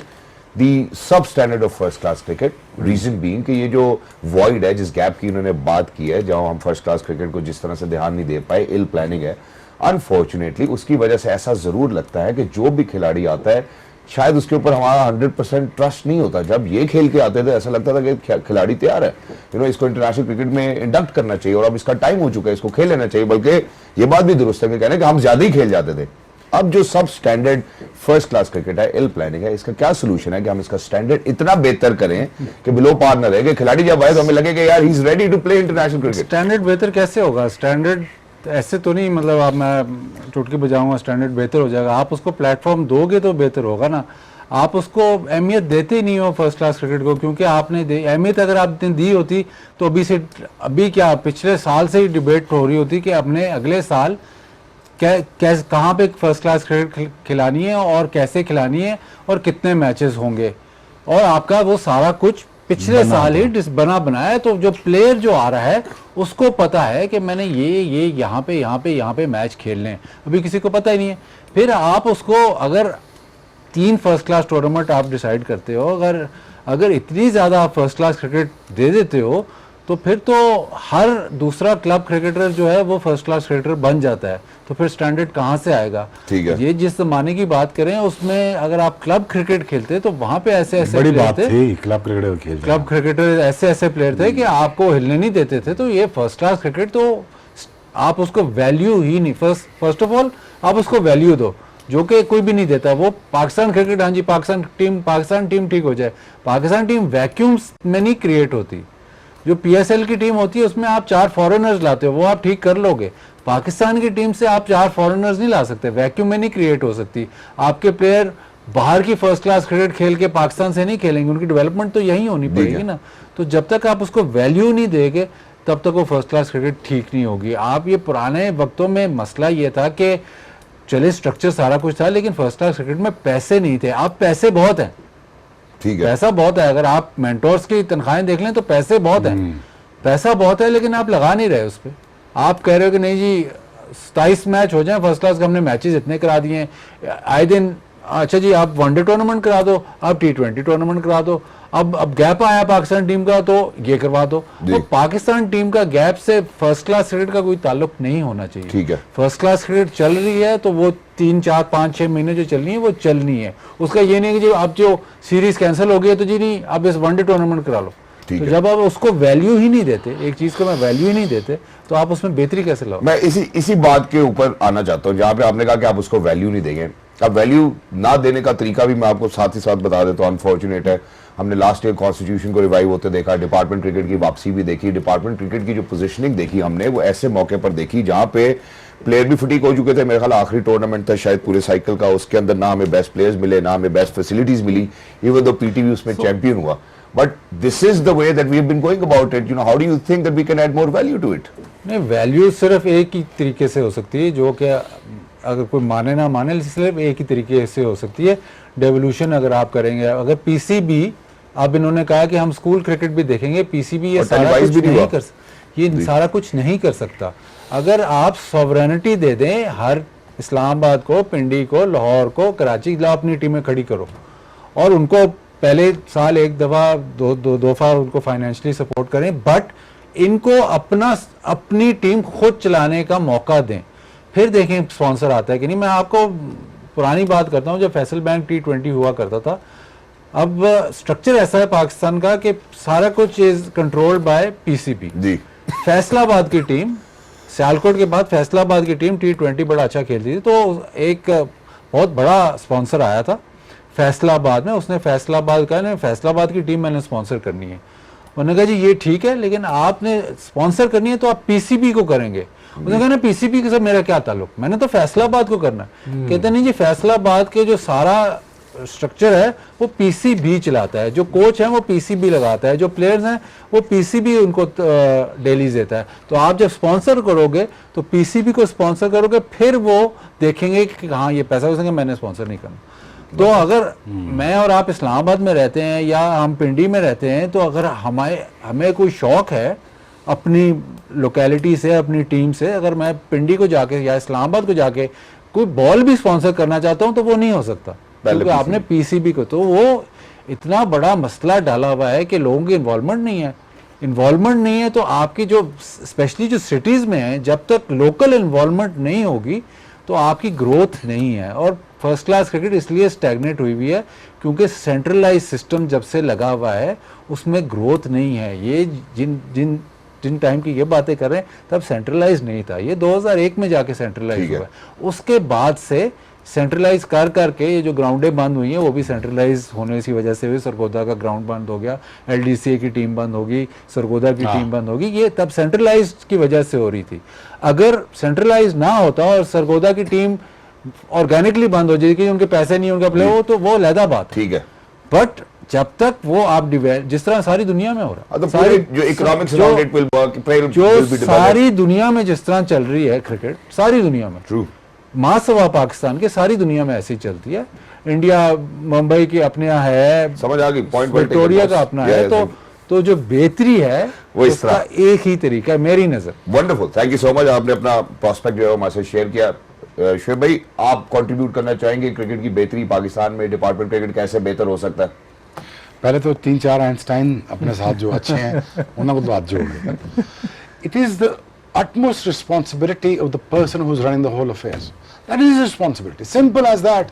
the substandard of first class cricket, reason being कि ये जो वॉइड है, जिस गैप की उन्होंने बात की है, जहां हम फर्स्ट क्लास क्रिकेट को जिस तरह से ध्यान नहीं दे पाए, इल प्लानिंग है अनफॉर्चुनेटली। उसकी वजह से ऐसा जरूर लगता है कि जो भी खिलाड़ी आता है शायद उसके ऊपर हमारा 100% ट्रस्ट नहीं होता। जब ये खेल के आते थे ऐसा लगता था कि खिलाड़ी तैयार है, इसको इंटरनेशनल क्रिकेट में इंडक्ट करना चाहिए और अब इसका टाइम हो चुका है, इसको खेल लेना चाहिए। बल्कि ये बात भी दुरुस्त है कि कहने कि हम ज्यादा ही खेल जाते थे। अब जो सब स्टैंडर्ड फर्स्ट क्लास क्रिकेट है, इल प्लानिंग है, इसका क्या सोल्यूशन है कि हम इसका स्टैंडर्ड इतना बेहतर करें कि बिलो पार न रहे, कि खिलाड़ी जब आए तो हमें लगे कि यार he is ready to play international cricket. Standard बेहतर कैसे होगा? स्टैंडर्ड ऐसे तो नहीं, मतलब आप मैं चुटकी बजाऊंगा स्टैंडर्ड बेहतर हो जाएगा। आप उसको प्लेटफॉर्म दोगे तो बेहतर होगा ना। आप उसको अहमियत देते ही नहीं हो फर्स्ट क्लास क्रिकेट को, क्योंकि आपने अहमियत अगर आपने दी होती तो अभी क्या पिछले साल से ही डिबेट हो रही होती कि अपने अगले साल कहाँ पे फर्स्ट क्लास क्रिकेट खिलानी है और कैसे खिलानी है और कितने मैचेस होंगे, और आपका वो सारा कुछ पिछले साल ही बना बनाया है। तो जो प्लेयर जो आ रहा है उसको पता है कि मैंने ये यहाँ पे मैच खेलने हैं, अभी किसी को पता ही नहीं है। फिर आप उसको अगर 3 फर्स्ट क्लास टूर्नामेंट आप डिसाइड करते हो, अगर इतनी ज़्यादा आप फर्स्ट क्लास क्रिकेट दे देते हो तो फिर तो हर दूसरा क्लब क्रिकेटर जो है वो फर्स्ट क्लास क्रिकेटर बन जाता है। तो फिर स्टैंडर्ड कहाँ से आएगा? ठीक है, ये जिस जमाने की बात करें उसमें अगर आप क्लब क्रिकेट खेलते तो वहां पे ऐसे बड़ी बात थी, क्लब क्रिकेटर ऐसे प्लेयर थे कि आपको हिलने नहीं देते थे। तो ये फर्स्ट क्लास क्रिकेट तो आप उसको वैल्यू ही नहीं, फर्स्ट ऑफ ऑल आप उसको वैल्यू दो, जो कि कोई भी नहीं देता। वो पाकिस्तान क्रिकेट, हाँ जी पाकिस्तान टीम ठीक हो जाए, पाकिस्तान टीम वैक्यूम्स में नहीं क्रिएट होती। जो PSL की टीम होती है उसमें आप 4 फॉरेनर्स लाते हो, वो आप ठीक कर लोगे। पाकिस्तान की टीम से आप 4 फॉरेनर्स नहीं ला सकते, वैक्यूम में नहीं क्रिएट हो सकती। आपके प्लेयर बाहर की फर्स्ट क्लास क्रिकेट खेल के पाकिस्तान से नहीं खेलेंगे, उनकी डेवलपमेंट तो यही होनी पड़ेगी ना। तो जब तक आप उसको वैल्यू नहीं देंगे तब तक वो फर्स्ट क्लास क्रिकेट ठीक नहीं होगी। आप ये पुराने वक्तों में मसला ये था कि चले स्ट्रक्चर सारा कुछ था लेकिन फर्स्ट क्लास क्रिकेट में पैसे नहीं थे। अब पैसे बहुत हैं, ठीक है, पैसा बहुत है। अगर आप मेंटोर्स की तनख्वाहें देख लें तो पैसे बहुत हैं, पैसा बहुत है, लेकिन आप लगा नहीं रहे उस पर। आप कह रहे हो कि नहीं जी 27 मैच हो जाए फर्स्ट क्लास के, हमने मैचेस इतने करा दिए हैं आए दिन। अच्छा जी आप वनडे टूर्नामेंट करा दो, आप T20 टूर्नामेंट करा दो, अब गैप आया पाकिस्तान टीम का तो ये करवा दो। तो पाकिस्तान टीम का गैप से फर्स्ट क्लास क्रिकेट का कोई ताल्लुक नहीं होना चाहिए। ठीक है, फर्स्ट क्लास क्रिकेट चल रही है तो वो 3, 4, 5, 6 महीने जो चलनी है वो चलनी है। उसका ये नहीं कि जो अब जो सीरीज कैंसिल हो गई है तो जी नहीं आप इस वनडे टूर्नामेंट करा लो। तो जब आप उसको वैल्यू ही नहीं देते, एक चीज को मैं वैल्यू ही नहीं देते, तो आप उसमें बेहतरी कैसे लाओ? मैं इसी बात के ऊपर आना चाहता हूँ जहां पे आपने कहा कि आप उसको वैल्यू नहीं देंगे। अब वैल्यू ना देने का तरीका भी मैं आपको साथ ही साथ बता देता हूँ। अनफॉर्चुनेट है, हमने लास्ट ईयर कॉन्स्टिट्यूशन को रिवाइव होते देखा, डिपार्टमेंट क्रिकेट की वापसी भी देखी, डिपार्टमेंट क्रिकेट की जो पोजीशनिंग देखी हमने वो ऐसे मौके पर देखी जहां पे प्लेयर भी फटीक हो चुके थे। मेरे ख्याल आखिरी टूर्नामेंट था शायद पूरे साइकिल का, उसके अंदर ना हमें बेस्ट प्लेयर्स मिले, ना हमें बेस्ट फैसिलिटीज मिली, इवन दो PTV उसमें चैंपियन हुआ। But this is the way that we have been going about it. How do you think that we can add more value to it? नहीं, value सिर्फ एक ही तरीके से हो सकती है, जो कि अगर कोई माने ना माने सिर्फ एक ही तरीके से हो सकती है। डेवोल्यूशन अगर आप करेंगे, अगर PCB अब इन्होंने कहा कि हम स्कूल क्रिकेट भी देखेंगे, PCB ये सारा कुछ नहीं कर सकते। ये सारा कुछ नहीं कर सकता। अगर आप सॉवरेनिटी दे दें हर इस्लामाबाद को, पिंडी को, लाहौर को, कराची, ला अपनी टीमें खड़ी करो और उनको पहले साल एक दफ़ा दो दफ़ा उनको फाइनेंशियली सपोर्ट करें, बट इनको अपनी टीम खुद चलाने का मौका दें, फिर देखें स्पॉन्सर आता है कि नहीं। मैं आपको पुरानी बात करता हूँ, जब फैसल बैंक T20 हुआ करता था, अब स्ट्रक्चर ऐसा है पाकिस्तान का कि सारा कुछ इज कंट्रोल्ड बाय PCB जी। फैसलाबाद की टीम, सियालकोट के बाद फैसलाबाद की टीम T20 बड़ा अच्छा खेलती थी, तो एक बहुत बड़ा स्पॉन्सर आया था फैसलाबाद में, उसने फैसलाबाद का ना फैसलाबाद की टीम मैंने स्पॉन्सर करनी है। उन्होंने कहा जी ये ठीक है, लेकिन आपने स्पॉन्सर करनी है तो आप PCB को करेंगे। उन्होंने कहा ना PCB के साथ मेरा क्या ताल्लुक, मैंने तो फैसलाबाद को करना है। कहते नहीं जी, फैसलाबाद के जो सारा स्ट्रक्चर है वो PCB चलाता है, जो कोच है वो PCB लगाता है, जो प्लेयर्स हैं वो PCB उनको डेलीज देता है। तो आप जब स्पॉन्सर करोगे तो PCB को स्पॉन्सर करोगे, फिर वो देखेंगे कि हाँ ये पैसा उसने, मैंने स्पॉन्सर नहीं करना। तो अगर मैं और आप इस्लामाबाद में रहते हैं या हम पिंडी में रहते हैं, तो अगर हमें कोई शौक है अपनी लोकेलिटी से, अपनी टीम से, अगर मैं पिंडी को जाके या इस्लामाबाद को जाके कोई बॉल भी स्पॉन्सर करना चाहता हूं तो वो नहीं हो सकता, क्योंकि आपने PCB को, तो वो इतना बड़ा मसला डाला हुआ है कि लोगों की इन्वॉल्वमेंट नहीं है। तो आपकी जो स्पेशली जो सिटीज़ में है, जब तक लोकल इन्वॉल्वमेंट नहीं होगी तो आपकी ग्रोथ नहीं है। और फर्स्ट क्लास क्रिकेट इसलिए स्टैग्नेट हुई हुई है क्योंकि सेंट्रलाइज सिस्टम जब से लगा हुआ है उसमें ग्रोथ नहीं है। ये जिन टाइम की ये बातें कर रहे हैं तब सेंट्रलाइज नहीं था, ये 2001 में जाके सेंट्रलाइज हुआ है। उसके बाद से सेंट्रलाइज कर करके ये जो ग्राउंडें बंद हुई हैं वो भी सेंट्रलाइज होने की वजह से हुई। सरगोदा का ग्राउंड बंद हो गया, LDCA की टीम बंद होगी, सरगोदा की टीम बंद होगी, ये तब सेंट्रलाइज की वजह से हो रही थी। अगर सेंट्रलाइज ना होता और सरगोदा की टीम ऑर्गेनिकली बंद हो जाएगी, उनके पैसे नहीं, उनका प्ले हो, तो वो अलहदा बात ठीक है। बट जब तक वो आप जिस तरह सारी दुनिया में हो रहा है, सारी दुनिया में जिस तरह चल रही है क्रिकेट, सारी दुनिया में ट्रू महासभा पाकिस्तान के सारी दुनिया में ऐसी चलती है। इंडिया मुंबई की अपने यहाँ है, समझ आ गई, पॉइंट विक्टोरिया का अपना है, तो जो बेहतरी है वो इसका एक ही तरीका है मेरी नजर। Wonderful, thank you so much, आपने अपना प्रोस्पेक्ट जो है हमारे साथ शेयर किया। शुएब भाई, आप कंट्रीब्यूट करना चाहेंगे क्रिकेट की बेहतरी पाकिस्तान में, डिपार्टमेंट क्रिकेट कैसे बेहतर हो सकता है? पहले तो 3-4 आइंस्टाइन अपने साथ जो अच्छे हैं उनको तो हाथ जोड़ दें। It is the utmost responsibility of the person who is running the whole affairs. That is his responsibility. Simple as that.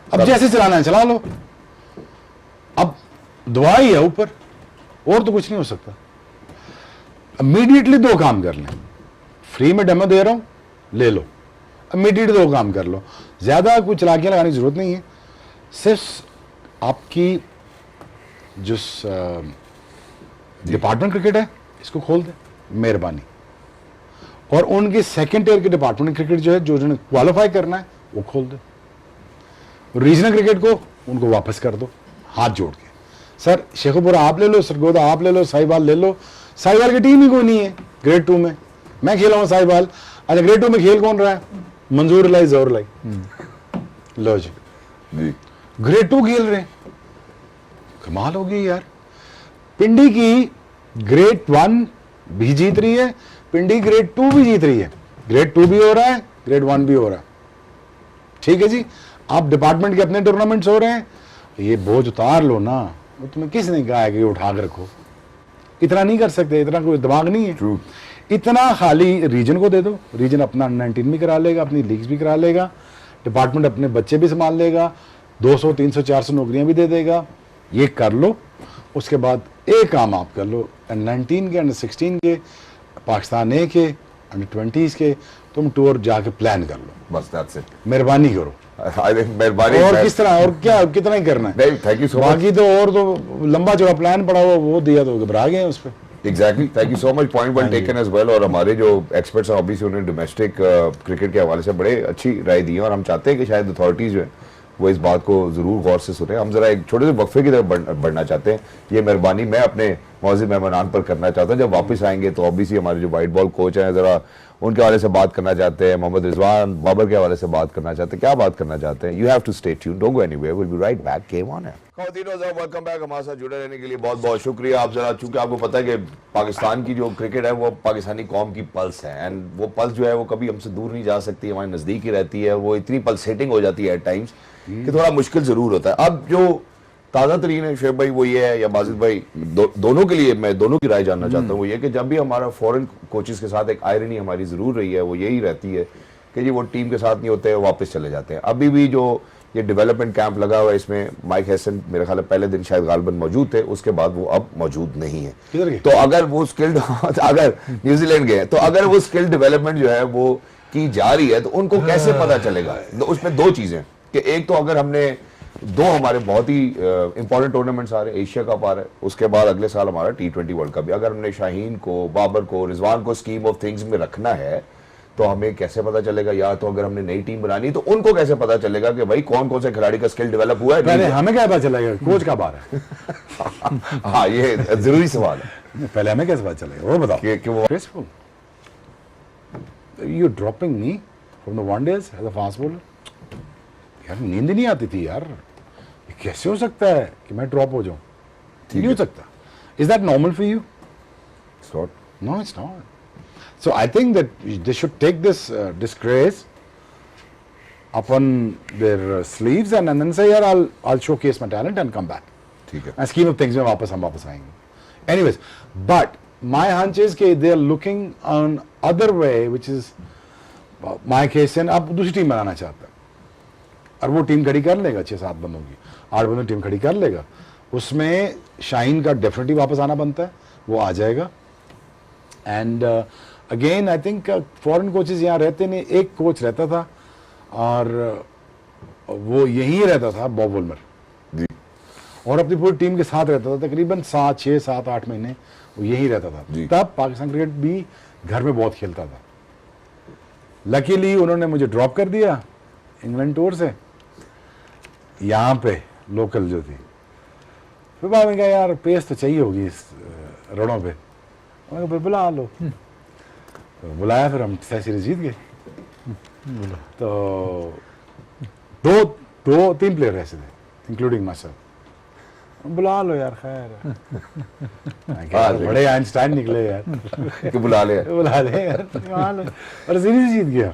अब जैसे चलाना है चला लो, अब दुआ ही है ऊपर, और तो कुछ नहीं हो सकता। इमीडिएटली 2 काम कर लें, फ्री में डेमो दे रहा हूं, ले लो, इमीडिएटली 2 काम कर लो, ज्यादा कुछ चलाकियां लगाने की जरूरत नहीं है। सिर्फ आपकी जो डिपार्टमेंट क्रिकेट है इसको खोल दें, मेहरबानी। और उनके सेकंड ईयर के डिपार्टमेंट क्रिकेट जो है, जो उन्होंने क्वालिफाई करना है वो खोल दो। रीजनल क्रिकेट को उनको वापस कर दो हाथ जोड़ के। सर शेखुपुरा आप ले लो, सरगोदा आप ले लो, साहिवाल ले लो। साहिवाल की टीम ही कोई नहीं है ग्रेड 2 में, मैं खेला हूं साहिवाल। अच्छा ग्रेड 2 में खेल कौन रहा है? मंजूर लाई, जोर लाई, लो जी ग्रेड 2 खेल रहे हैं, कमाल हो गई यार। पिंडी की ग्रेड 1 भी जीत रही है, पिंडी ग्रेड 2 भी जीत रही है, ग्रेड 2 भी हो रहा है, ग्रेड 1 भी हो रहा है। ठीक है जी, आप डिपार्टमेंट के अपने टूर्नामेंट्स हो रहे हैं, ये बोझ उतार लो ना। वो तुम्हें किसने कहा है कि उठा कर रखो? इतना नहीं कर सकते, इतना कोई दिमाग नहीं है। True. इतना खाली रीजन को दे दो, रीजन अपना 19 भी करा लेगा, अपनी लीग्स भी करा लेगा, डिपार्टमेंट अपने बच्चे भी संभाल लेगा, 200 300 400 नौकरियां भी दे देगा। ये कर लो, उसके बाद एक काम आप कर लो, अंडर 19 के, अंडर 16 के, पाकिस्तान A के, अंडर 20s के, तुम टूर जाके प्लान कर लो, बस दैट्स इट। मेहरबानी करो। मेहरबानी। और किस तरह, और क्या कितना ही करना है? Thank you so much. बाकी तो और तो लंबा चौड़ा प्लान पड़ा हुआ, वो दिया तो घबरा गए उस पर। Exactly, thank you so much, point well taken as well. और हमारे जो एक्सपर्ट्स हैं ऑब्वियसली उन्होंने डोमेस्टिक क्रिकेट के हवाले से बड़े अच्छी राय दी है, और हम चाहते हैं कि शायद अथॉरिटीज जो है वो इस बात को जरूर गौर से सुने। हम जरा एक छोटे से वक्फे की तरफ बढ़ना चाहते हैं। ये मेहरबानी मैं अपने मौजिद मेहमान पर करना चाहता हूँ। जब वापस आएंगे तो ऑब्वियसली हमारे जो वाइट बॉल कोच हैं जरा उनके हवाले से बात करना चाहते हैं, मोहम्मद रिजवान बाबर के हवाले से बात करना चाहते हैं। क्या बात करना चाहते हैं? You have to stay tuned, don't go anywhere, will be right back, game on है। वेलकम बैक, हमारे साथ जुड़े रहने के लिए बहुत बहुत शुक्रिया। आप जरा, चूंकि आपको पता है कि पाकिस्तान की जो क्रिकेट है वो पाकिस्तानी कौम की पल्स है, एंड वो पल्स जो है वो कभी हमसे दूर नहीं जा सकती, हमारे नजदीक ही रहती है। वो इतनी पल्सेटिंग हो जाती है एट टाइम्स कि थोड़ा मुश्किल जरूर होता है। अब जो ताज़ा तरीन है शेख भाई वो ये है, या बाजिद भाई, दोनों के लिए मैं दोनों की राय जानना चाहता हूँ। वो ये कि जब भी हमारा फॉरेन कोचेस के साथ एक आयरनी हमारी जरूर रही है, वो यही रहती है कि जी वो टीम के साथ नहीं होते, वापस चले जाते हैं। अभी भी जो ये डेवलपमेंट कैंप लगा हुआ है इसमें माइक हैसन मेरे ख्याल पहले दिन शायद गालबन मौजूद थे, उसके बाद वो अब मौजूद नहीं है। किधर गए? तो अगर वो स्किल्ड अगर न्यूजीलैंड गए तो अगर वो स्किल डेवलपमेंट जो है वो की जा रही है तो उनको कैसे पता चलेगा? तो उसमें दो चीजें कि एक तो अगर हमने दो हमारे बहुत ही इंपॉर्टेंट टूर्नामेंट्स आ रहे हैं, एशिया कप आ रहा है, उसके बाद अगले साल हमारा T20 वर्ल्ड कप भी। अगर हमने शाहीन को, बाबर को, रिजवान को स्कीम ऑफ थिंग्स में रखना है तो हमें कैसे पता चलेगा? या तो अगर हमने नई टीम बनानी तो उनको कैसे पता चलेगा कि भाई कौन कौन से खिलाड़ी का स्किल डेवलप हुआ है? पहले हमें क्या पता चलेगा कोच का बार है? हाँ, ये जरूरी सवाल है। पहले हमें कैसे पता चलेगा वो बताओ। कि वो Graceful. You dropping me from the one days as a fast bowler? यार नींद नहीं आती थी यार, ये कैसे हो सकता है कि मैं ड्रॉप हो जाऊं? नहीं हो सकता। Is that normal for you? No, it's not. So I think that they should take this disgrace upon their sleeves and then say, "यार, I'll showcase my talent and come back." ठीक है। And scheme of things में हम वापस आएंगे। Anyways, but my hunch is कि they are looking on other way, which is Mike Hayson अब दूसरी टीम बनाना चाहता है और वो टीम खड़ी कर लेगा 6-7 बंदों की, 8 बंदों की टीम खड़ी कर लेगा। उसमें शाहीन का डेफिनेटली वापस आना बनता है, वो आ जाएगा। And again I think foreign coaches यहाँ रहते नहीं, एक कोच रहता था और वो यहीं रहता था, बॉब वुलमर, और अपनी पूरी टीम के साथ रहता था तकरीबन 6-7-8 महीने वो यहीं रहता था। तब पाकिस्तान क्रिकेट भी घर में बहुत खेलता था। लकीली उन्होंने मुझे ड्रॉप कर दिया इंग्लैंड टूर से, यहाँ पे लोकल जो थी। फिर बाद में कहा यार पेस तो चाहिए होगी इस रणों पे, मैंने कहा बुला लो। तो बुलाया, फिर हम टेस्ट सीरीज जीत गए। तो 2-3 प्लेयर ऐसे थे इंक्लूडिंग माई सेल्फ, बुला लो यार, खैर बड़े आइंस्टाइन निकले यार कि बुला ले यार, और सीरीज जीत गया।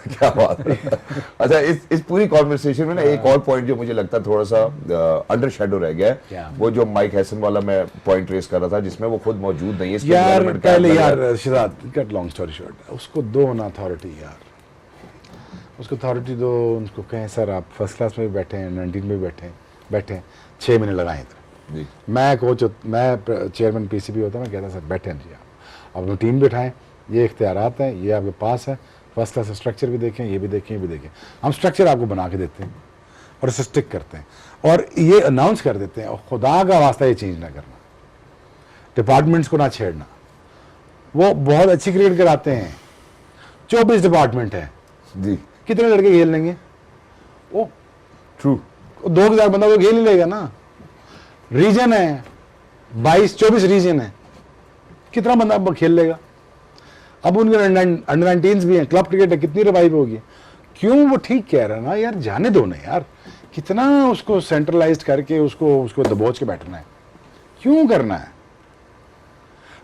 क्या बात है। अच्छा, इस पूरी कॉन्वर्सेशन में ना एक और पॉइंट जो मुझे लगता है थोड़ा सा अंडर शेडो रह गया है, वो जो माइक हैसन वाला मैं पॉइंट रेस कर रहा था जिसमें वो खुद मौजूद नहीं है यार। पहले यार शिजात, कट लॉन्ग स्टोरी शॉर्ट, उसको दो ना अथॉरिटी यार, उसको अथॉरिटी दो, उनको कहें सर आप फर्स्ट क्लास में भी बैठे हैं, 19 में भी बैठे 6 महीने लगाए तो मैं कोच, मैं चेयरमैन PCB होता, मैं कहता सर बैठे जी आप अपनी टीम बिठाएं, ये इख्तियारात हैं, ये आपके पास है, फर्स्ट क्लास स्ट्रक्चर भी देखें, ये भी देखें, ये भी देखें। हम स्ट्रक्चर आपको बना के देते हैं और इसे स्टिक करते हैं और ये अनाउंस कर देते हैं, और खुदा का वास्ता ये चेंज ना करना, डिपार्टमेंट्स को ना छेड़ना। वो बहुत अच्छी क्रिकेट कराते हैं, 24 डिपार्टमेंट है जी, कितने लड़के खेल लेंगे? वो ट्रू, 2000 बंदा वो खेल ही लेगा ना। रीजन है 22-24 रीजन है, कितना बंदा खेल लेगा? अब उनके अंडर 19s भी हैं, क्लब क्रिकेट है, कितनी रिवाइव होगी? क्यों? वो ठीक कह रहा है ना यार, जाने दो ना यार, कितना उसको सेंट्रलाइज्ड करके उसको दबोच के बैठना है, क्यों करना है?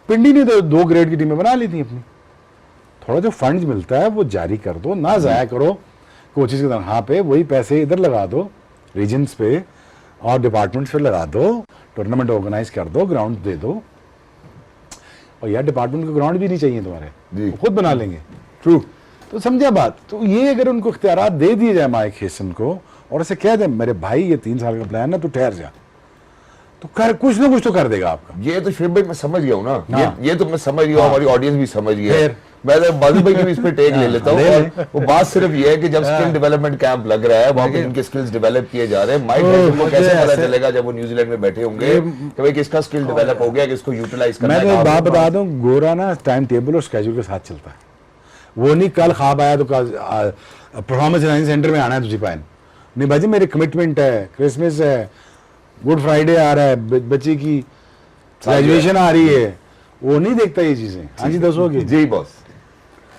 पिंडी ने तो 2 ग्रेड की टीमें बना ली थी अपनी। थोड़ा जो फंड्स मिलता है वो जारी कर दो, ना जाया करो कोचेस की तनख्वाह पे, वही पैसे इधर लगा दो रीजन्स पे और डिपार्टमेंट्स पे लगा दो, टूर्नामेंट ऑर्गेनाइज कर दो, ग्राउंड दे दो। और यार डिपार्टमेंट को ग्राउंड भी नहीं चाहिए तुम्हारे, खुद बना लेंगे। ट्रू, तो समझा बात। तो ये अगर उनको इख्तियारात दे दिए जाए माइक हैसन को और ऐसे कह दे मेरे भाई ये 3 साल का प्लान है, तू ठहर जा, तो कर कुछ ना कुछ तो कर देगा आपका। ये तो शेख भाई मैं समझ गया हूँ ना, हाँ। ये तो मैं समझ गया, हमारी ऑडियंस भी समझ गई है। फिर? मैं बाजू भाई की भी इस पे टेक ले लेता हूँ, और वो बात सिर्फ ये है कि जब स्किल डेवलपमेंट कैंप लग रहा है, वहाँ पे उनके स्किल्स डेवलप किए जा रहे हैं, माइक हैसन को कैसे पता चलेगा जब वो न्यूजीलैंड में बैठे होंगे कि भाई किसका स्किल डेवलप हो गया, किसको यूटिलाइज करना है? मैं तो एक बात बता दूं, गोरा ना टाइम टेबल और स्केड्यूल के साथ चलता है। वो नहीं कल ख्वाब आया तो परफॉर्मेंस एनालिसिस सेंटर में आना है तुझे पाइन, नहीं भाजी मेरी कमिटमेंट है, क्रिसमस है, गुड फ्राइडे आ रहा है, बच्चे की ग्रेजुएशन आ रही है, वो नहीं देखता ये चीजें। हाँ जी, दसोगे जी बॉस।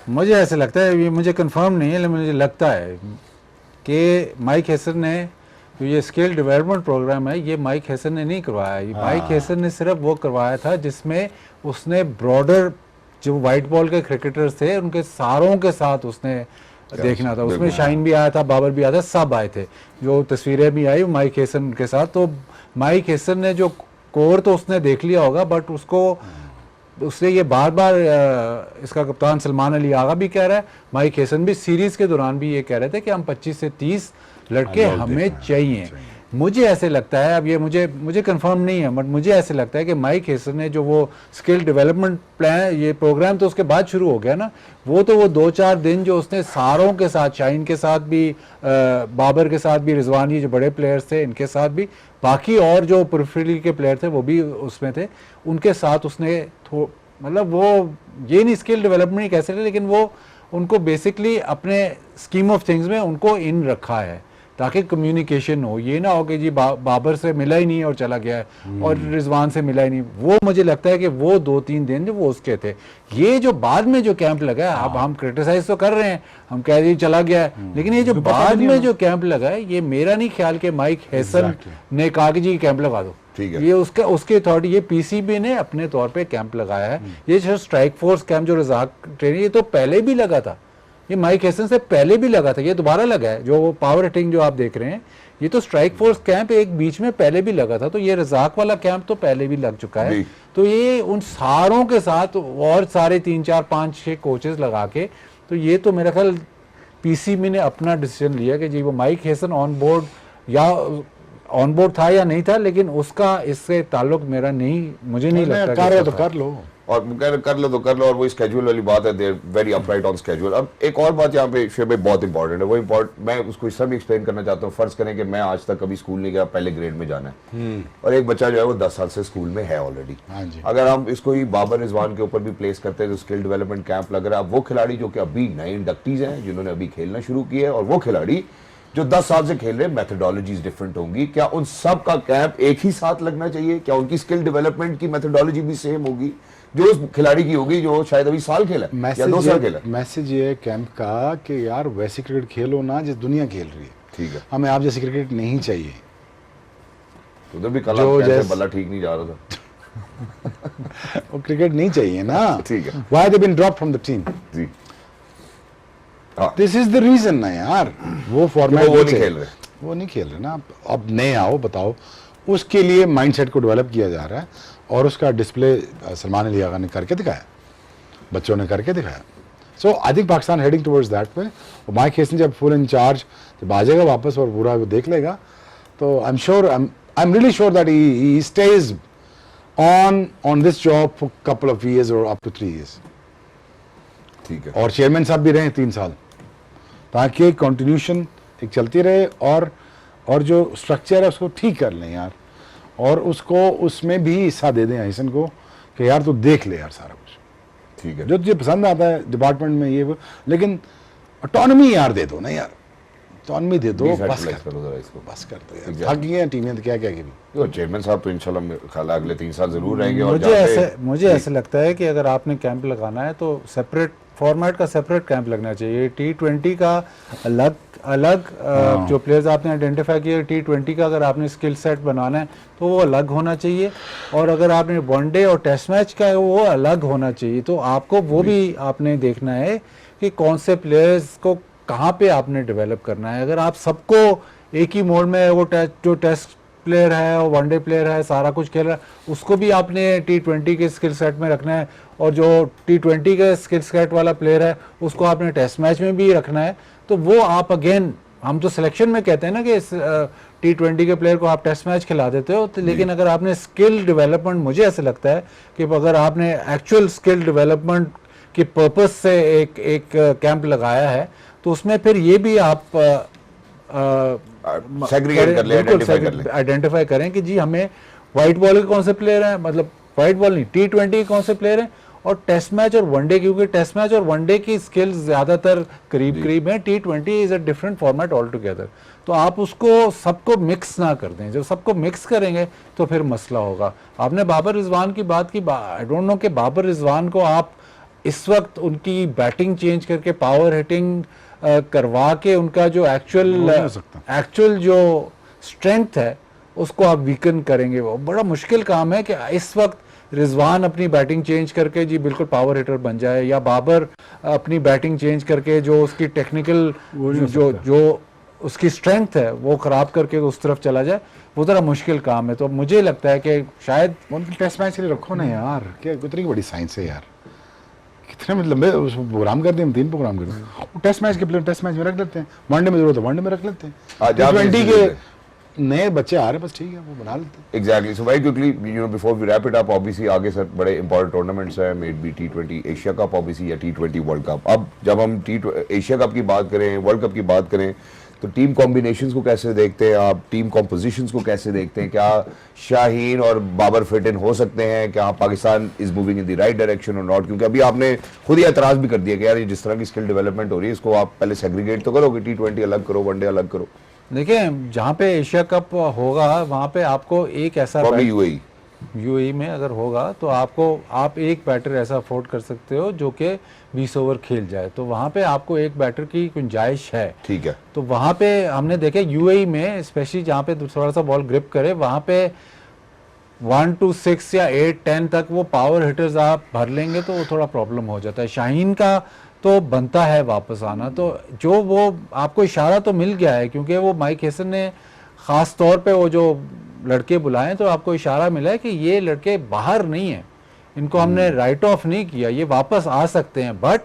मुझे ऐसे लगता है, ये मुझे कंफर्म नहीं है लेकिन मुझे लगता है कि माइक हेसन ने जो ये स्किल डेवलपमेंट प्रोग्राम है, ये माइक हेसन ने नहीं करवाया। ये माइक हेसन ने सिर्फ वो करवाया था जिसमें उसने ब्रॉडर जो वाइट बॉल के क्रिकेटर्स थे उनके सारों के साथ उसने देखना था। उसमें शाइन भी आया था, बाबर भी आया था, सब आए थे। जो तस्वीरें भी आई माइक हेसन के साथ, तो माइक हेसन ने जो कोर तो उसने देख लिया होगा, बट उससे ये बार बार इसका कप्तान सलमान अली आगा भी कह रहा है, माइक हेसन भी सीरीज के दौरान भी ये कह रहे थे कि हम 25 से 30 लड़के हमें चाहिए। मुझे ऐसे लगता है, अब ये मुझे कंफर्म नहीं है, बट मुझे ऐसे लगता है कि माइक हेसन ने जो वो स्किल डेवलपमेंट प्लान, ये प्रोग्राम तो उसके बाद शुरू हो गया ना, वो 2-4 दिन जो उसने सारों के साथ, शाइन के साथ भी, बाबर के साथ भी, रिजवान, ये जो बड़े प्लेयर्स थे इनके साथ भी, बाकी और जो परफेक्टली के प्लेयर थे वो भी उसमें थे, उनके साथ उसने मतलब वो ये नहीं स्किल डेवलपमेंट नहीं कह सकते, लेकिन वो उनको बेसिकली अपने स्कीम ऑफ थिंग्स में उनको इन रखा है ताकि कम्युनिकेशन हो। ये ना हो कि जी बाबर से मिला ही नहीं और चला गया है और रिजवान से मिला ही नहीं। वो मुझे लगता है कि वो 2-3 दिन जो वो उसके थे। ये जो बाद में जो कैंप लगा है, अब हम क्रिटिसाइज तो कर रहे हैं, हम कह रहे हैं चला गया है, लेकिन ये जो बाद में जो कैंप लगा है, ये मेरा नहीं ख्याल कि माइक हेसन ने कहा कि जी कैंप लगा दो। ठीक है। ये उसके अथॉरिटी, ये पीसीबी ने अपने तौर पे कैंप लगाया है। ये जो स्ट्राइक फोर्स कैंप जो रज़ाक ट्रेनिंग, ये तो पहले भी लगा था, ये माइक हेसन से पहले भी लगा था, ये दोबारा लगा है। जो वो पावर हिटिंग जो आप देख रहे हैं, ये तो स्ट्राइक फोर्स कैंप एक बीच में पहले भी लगा था, तो ये रज़ाक वाला कैंप तो पहले भी लग चुका है। तो ये उन सारों के साथ और सारे 3-4-5-6 कोचेस लगा के, तो ये तो मेरा ख्याल पीसीबी ने अपना डिसीजन लिया कि जी वो माइक हेसन ऑन बोर्ड या ऑन बोर्ड था या नहीं था, लेकिन उसका इससे ताल्लुक मेरा नहीं, मुझे नहीं लगता। कर रहे तो कर लो, और कर लो तो कर लो, और वो स्केड्यूल वाली बात है, they're very upright on schedule. अब एक और बात यहाँ पे शेर भाई बहुत इंपॉर्टेंट है, वो इम्पोर्टेंट मैं उसको इस समय एक्सप्लेन करना चाहता हूँ। फर्ज करें कि मैं आज तक कभी स्कूल नहीं गया, पहले ग्रेड में जाना है, और एक बच्चा जो है वो 10 साल से स्कूल में है ऑलरेडी। अगर हम इसको ही बाबर रिजवान के ऊपर भी प्लेस करते हैं, जो स्किल डेवलपमेंट कैंप लग रहा है, अब वो खिलाड़ी जो कि अभी नए इंडक्टीज हैं, जिन्होंने अभी खेलना शुरू किया है, और वो खिलाड़ी जो 10 साल से खेल रहे हैं, मेथोडोलॉजीज डिफरेंट होंगी। क्या उन सब का कैंप एक ही साथ लगना चाहिए? क्या उनकी स्किल डेवलपमेंट की मेथोडोलॉजी भी सेम होगी जो उस खिलाड़ी की होगी जो शायद अभी साल खेला या 2 साल खेला? मैसेज ये है कैंप का कि यार वैसी क्रिकेट खेलो ना जिस दुनिया खेल रही है। ठीक है, हमें आप जैसी क्रिकेट नहीं चाहिए। उधर भी कल आप कैसे बल्ला ठीक नहीं जा रहा था। वो क्रिकेट नहीं चाहिए ना। ठीक है, why they been drop from the team? जी, दिस इज द रीजन ना यार। वो फॉर्मेट वो नहीं खेल रहे, वो नहीं खेल रहे ना। अब नए आओ, बताओ। उसके लिए माइंडसेट को डेवलप किया जा रहा है, और उसका डिस्प्ले सलमान अली आगा ने करके दिखाया, बच्चों ने करके दिखाया। So I think Pakistan heading towards that way. Mike Hesson जब फुल इन चार्ज जब आ जाएगा वापस और पूरा वो देख लेगा, तो I am really sure that he stage on this job for couple of years और अप टू 3 years। ठीक है, और चेयरमैन साहब भी रहे 3 साल, ताकि कंटिन्यूशन एक चलती रहे, और जो स्ट्रक्चर है उसको ठीक कर लें यार, और उसको उसमें भी हिस्सा दे दें हसन को कि यार तू देख ले यार सारा कुछ। ठीक है, जो तुझे पसंद आता है डिपार्टमेंट में ये वो, लेकिन ऑटोनॉमी यार दे दो ना यार, ऑटोनॉमी दे दो, बस करो जरा इसको, बस कर दो यार। थक गई हैं टीमें तो क्या क्या की। तो चेयरमैन साहब तो इंशाल्लाह मेरे ख्याल है अगले 3 साल जरूर रहेंगे। और मुझे ऐसे लगता है कि अगर आपने कैंप लगाना है तो सेपरेट फॉर्मेट का सेपरेट कैंप लगना चाहिए। T20 का अलग जो प्लेयर्स आपने आइडेंटिफाई किए, T20 का अगर आपने स्किल सेट बनाना है तो वो अलग होना चाहिए, और अगर आपने वनडे और टेस्ट मैच का है वो अलग होना चाहिए। तो आपको वो भी आपने देखना है कि कौन से प्लेयर्स को कहाँ पे आपने डेवलप करना है। अगर आप सबको एक ही मोड में वो जो टेस्ट प्लेयर है और वनडे प्लेयर है सारा कुछ खेल रहा है, उसको भी आपने T20 के स्किल सेट में रखना है, और जो T20 के स्किल सेट वाला प्लेयर है उसको आपने टेस्ट मैच में भी रखना है। तो वो आप अगेन, हम तो सिलेक्शन में कहते हैं ना कि T20 के प्लेयर को आप टेस्ट मैच खिला देते हो, तो लेकिन अगर आपने स्किल डेवलपमेंट, मुझे ऐसे लगता है कि अगर आपने एक्चुअल स्किल डेवलपमेंट की पर्पस से एक कैंप लगाया है, तो उसमें फिर ये भी आप सेग्रीगेट कर ले, आइडेंटिफाई करें कि जी हमें व्हाइट बॉल के कौन से प्लेयर हैं, मतलब व्हाइट बॉल नहीं, T20 के कौन से प्लेयर हैं, और टेस्ट मैच और वनडे, क्योंकि टेस्ट मैच और वनडे की स्किल्स ज्यादातर करीब हैं। T20 is a different format all together. तो आप उसको सबको मिक्स ना कर दें। जब सबको मिक्स करेंगे तो फिर मसला होगा। आपने बाबर रिजवान की बात की, आई डोंट नो कि बाबर रिजवान को आप इस वक्त उनकी बैटिंग चेंज करके पावर हिटिंग करवा के उनका जो एक्चुअल जो स्ट्रेंथ है उसको आप वीकन करेंगे, वो बड़ा मुश्किल काम है कि इस वक्त रिजवान अपनी बैटिंग चेंज करके जी बिल्कुल पावर हिटर बन जाए, या बाबर अपनी बैटिंग चेंज करके जो उसकी टेक्निकल जो उसकी स्ट्रेंथ है वो खराब करके उस तरफ चला जाए, वो ज़रा मुश्किल काम है। तो मुझे लगता है कि शायद उनकी टेस्ट मैच के लिए रखो ना यार, क्या इतनी बड़ी साइंस है यार, कितने लंबे प्रोग्राम कर दिए हम, 3 प्रोग्राम कर दिए। वो टेस्ट मैच के प्लेयर टेस्ट मैच में रख लेते हैं, वनडे में जरूरत है वनडे में रख लेते हैं, T20 के नए बच्चे आ रहे हैं बस ठीक है वो बना लेते हैं। Exactly, so very quickly you know before we wrap it up, obviously आगे सर बड़े इंपॉर्टेंट टूर्नामेंट्स हैं, maybe T20 Asia cup obviously या T20 वर्ल्ड कप। अब जब हम एशिया कप की बात करें, वर्ल्ड कप की बात करें, तो टीम कॉम्बिनेशंस को कैसे देखते हैं आप, टीम कॉम्पोजिशंस को कैसे देखते हैं? क्या शाहीन और बाबर फिट इन हो सकते हैं? क्या Pakistan is moving in the right direction और नॉट? क्योंकि अभी आपने खुद ही एतराज भी कर दिया कि यार ये जिस तरह की स्किल डेवलपमेंट हो रही है इसको आप पहले सेग्रीगेट तो करोगे, T20 अलग करो, वनडे अलग करो। देखिए जहाँ पे एशिया कप होगा वहाँ पे आपको एक ऐसा यूएई में अगर होगा तो आप एक बैटर ऐसा अफोर्ड कर सकते हो जो कि 20 ओवर खेल जाए, तो वहाँ पे आपको एक बैटर की गुंजाइश है। ठीक है, तो वहाँ पे हमने देखे यूएई में स्पेशली जहाँ पे थोड़ा सा बॉल ग्रिप करे वहाँ पे 1 to 6 या 8, 10 तक वो पावर हिटर्स आप भर लेंगे तो वो थोड़ा प्रॉब्लम हो जाता है। शाहीन का तो बनता है वापस आना, तो जो वो आपको इशारा तो मिल गया है क्योंकि वो माइक हेसन ने ख़ास तौर पे वो जो लड़के बुलाएं तो आपको इशारा मिला है कि ये लड़के बाहर नहीं हैं, इनको हमने राइट ऑफ नहीं किया, ये वापस आ सकते हैं। बट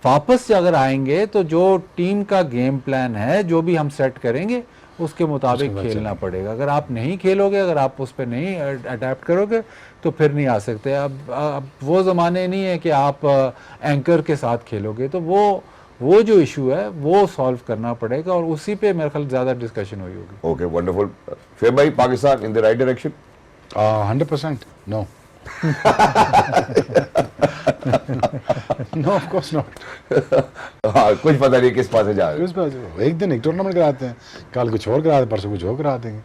वापस अगर आएंगे तो जो टीम का गेम प्लान है जो भी हम सेट करेंगे उसके मुताबिक खेलना पड़ेगा। अगर आप नहीं खेलोगे, अगर आप उस पर नहीं अडेप्ट करोगे तो फिर नहीं आ सकते। अब वो ज़माने नहीं है कि आप एंकर के साथ खेलोगे, तो वो जो इशू है वो सॉल्व करना पड़ेगा और उसी पे मेरे ख्याल ज़्यादा डिस्कशन हुई होगी। Okay wonderful. फिर भाई Pakistan in the right direction? 100% no. No of course not. हाँ, कुछ पता नहीं किस पास से जा रहे हैं। एक दिन एक टूर्नामेंट कराते हैं, कल कुछ और कराते हैं, परसों कुछ और करा देंगे।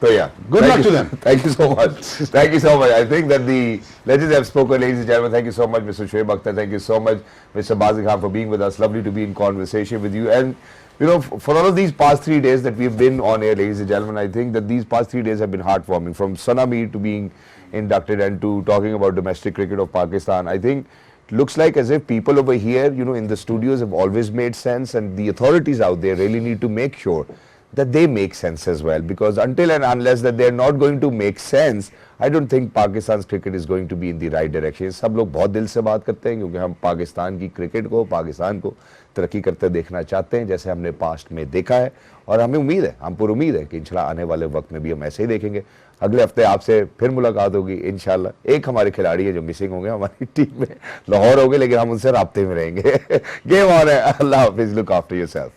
So yeah, good luck to them. Thank you so much. Thank you so much. I think that the legends have spoken, ladies and gentlemen. Thank you so much, Mr. Shoaib Akhtar. Thank you so much, Mr. Bazir Khan, for being with us. Lovely to be in conversation with you. And you know, for all of these past 3 days that we've been on air, ladies and gentlemen, I think that these past 3 days have been heartwarming. From Sanami to being inducted and to talking about domestic cricket of Pakistan, I think it looks like as if people over here, you know, in the studios have always made sense, and the authorities out there really need to make sure that they make sense as well, because until and unless that they are not going to make sense, I don't think Pakistan's cricket is going to be in the right direction. सब लोग बहुत दिल से बात करते हैं क्योंकि हम पाकिस्तान की क्रिकेट को, पाकिस्तान को तरक्की करते देखना चाहते हैं जैसे हमने पास्ट में देखा है, और हमें उम्मीद है, हम पर उम्मीद है कि इंशाल्लाह आने वाले वक्त में भी हम ऐसे ही देखेंगे। अगले हफ्ते आपसे फिर मुलाकात होगी इंशाल्लाह। एक हमारे खिलाड़ी है जो मिसिंग होंगे हमारी टीम में, लाहौर हो गए, लेकिन हम उनसे राब्ते में रहेंगे। गेम ऑन है। अल्लाह हाफिज, लुक आफ्टर योरसेल्फ।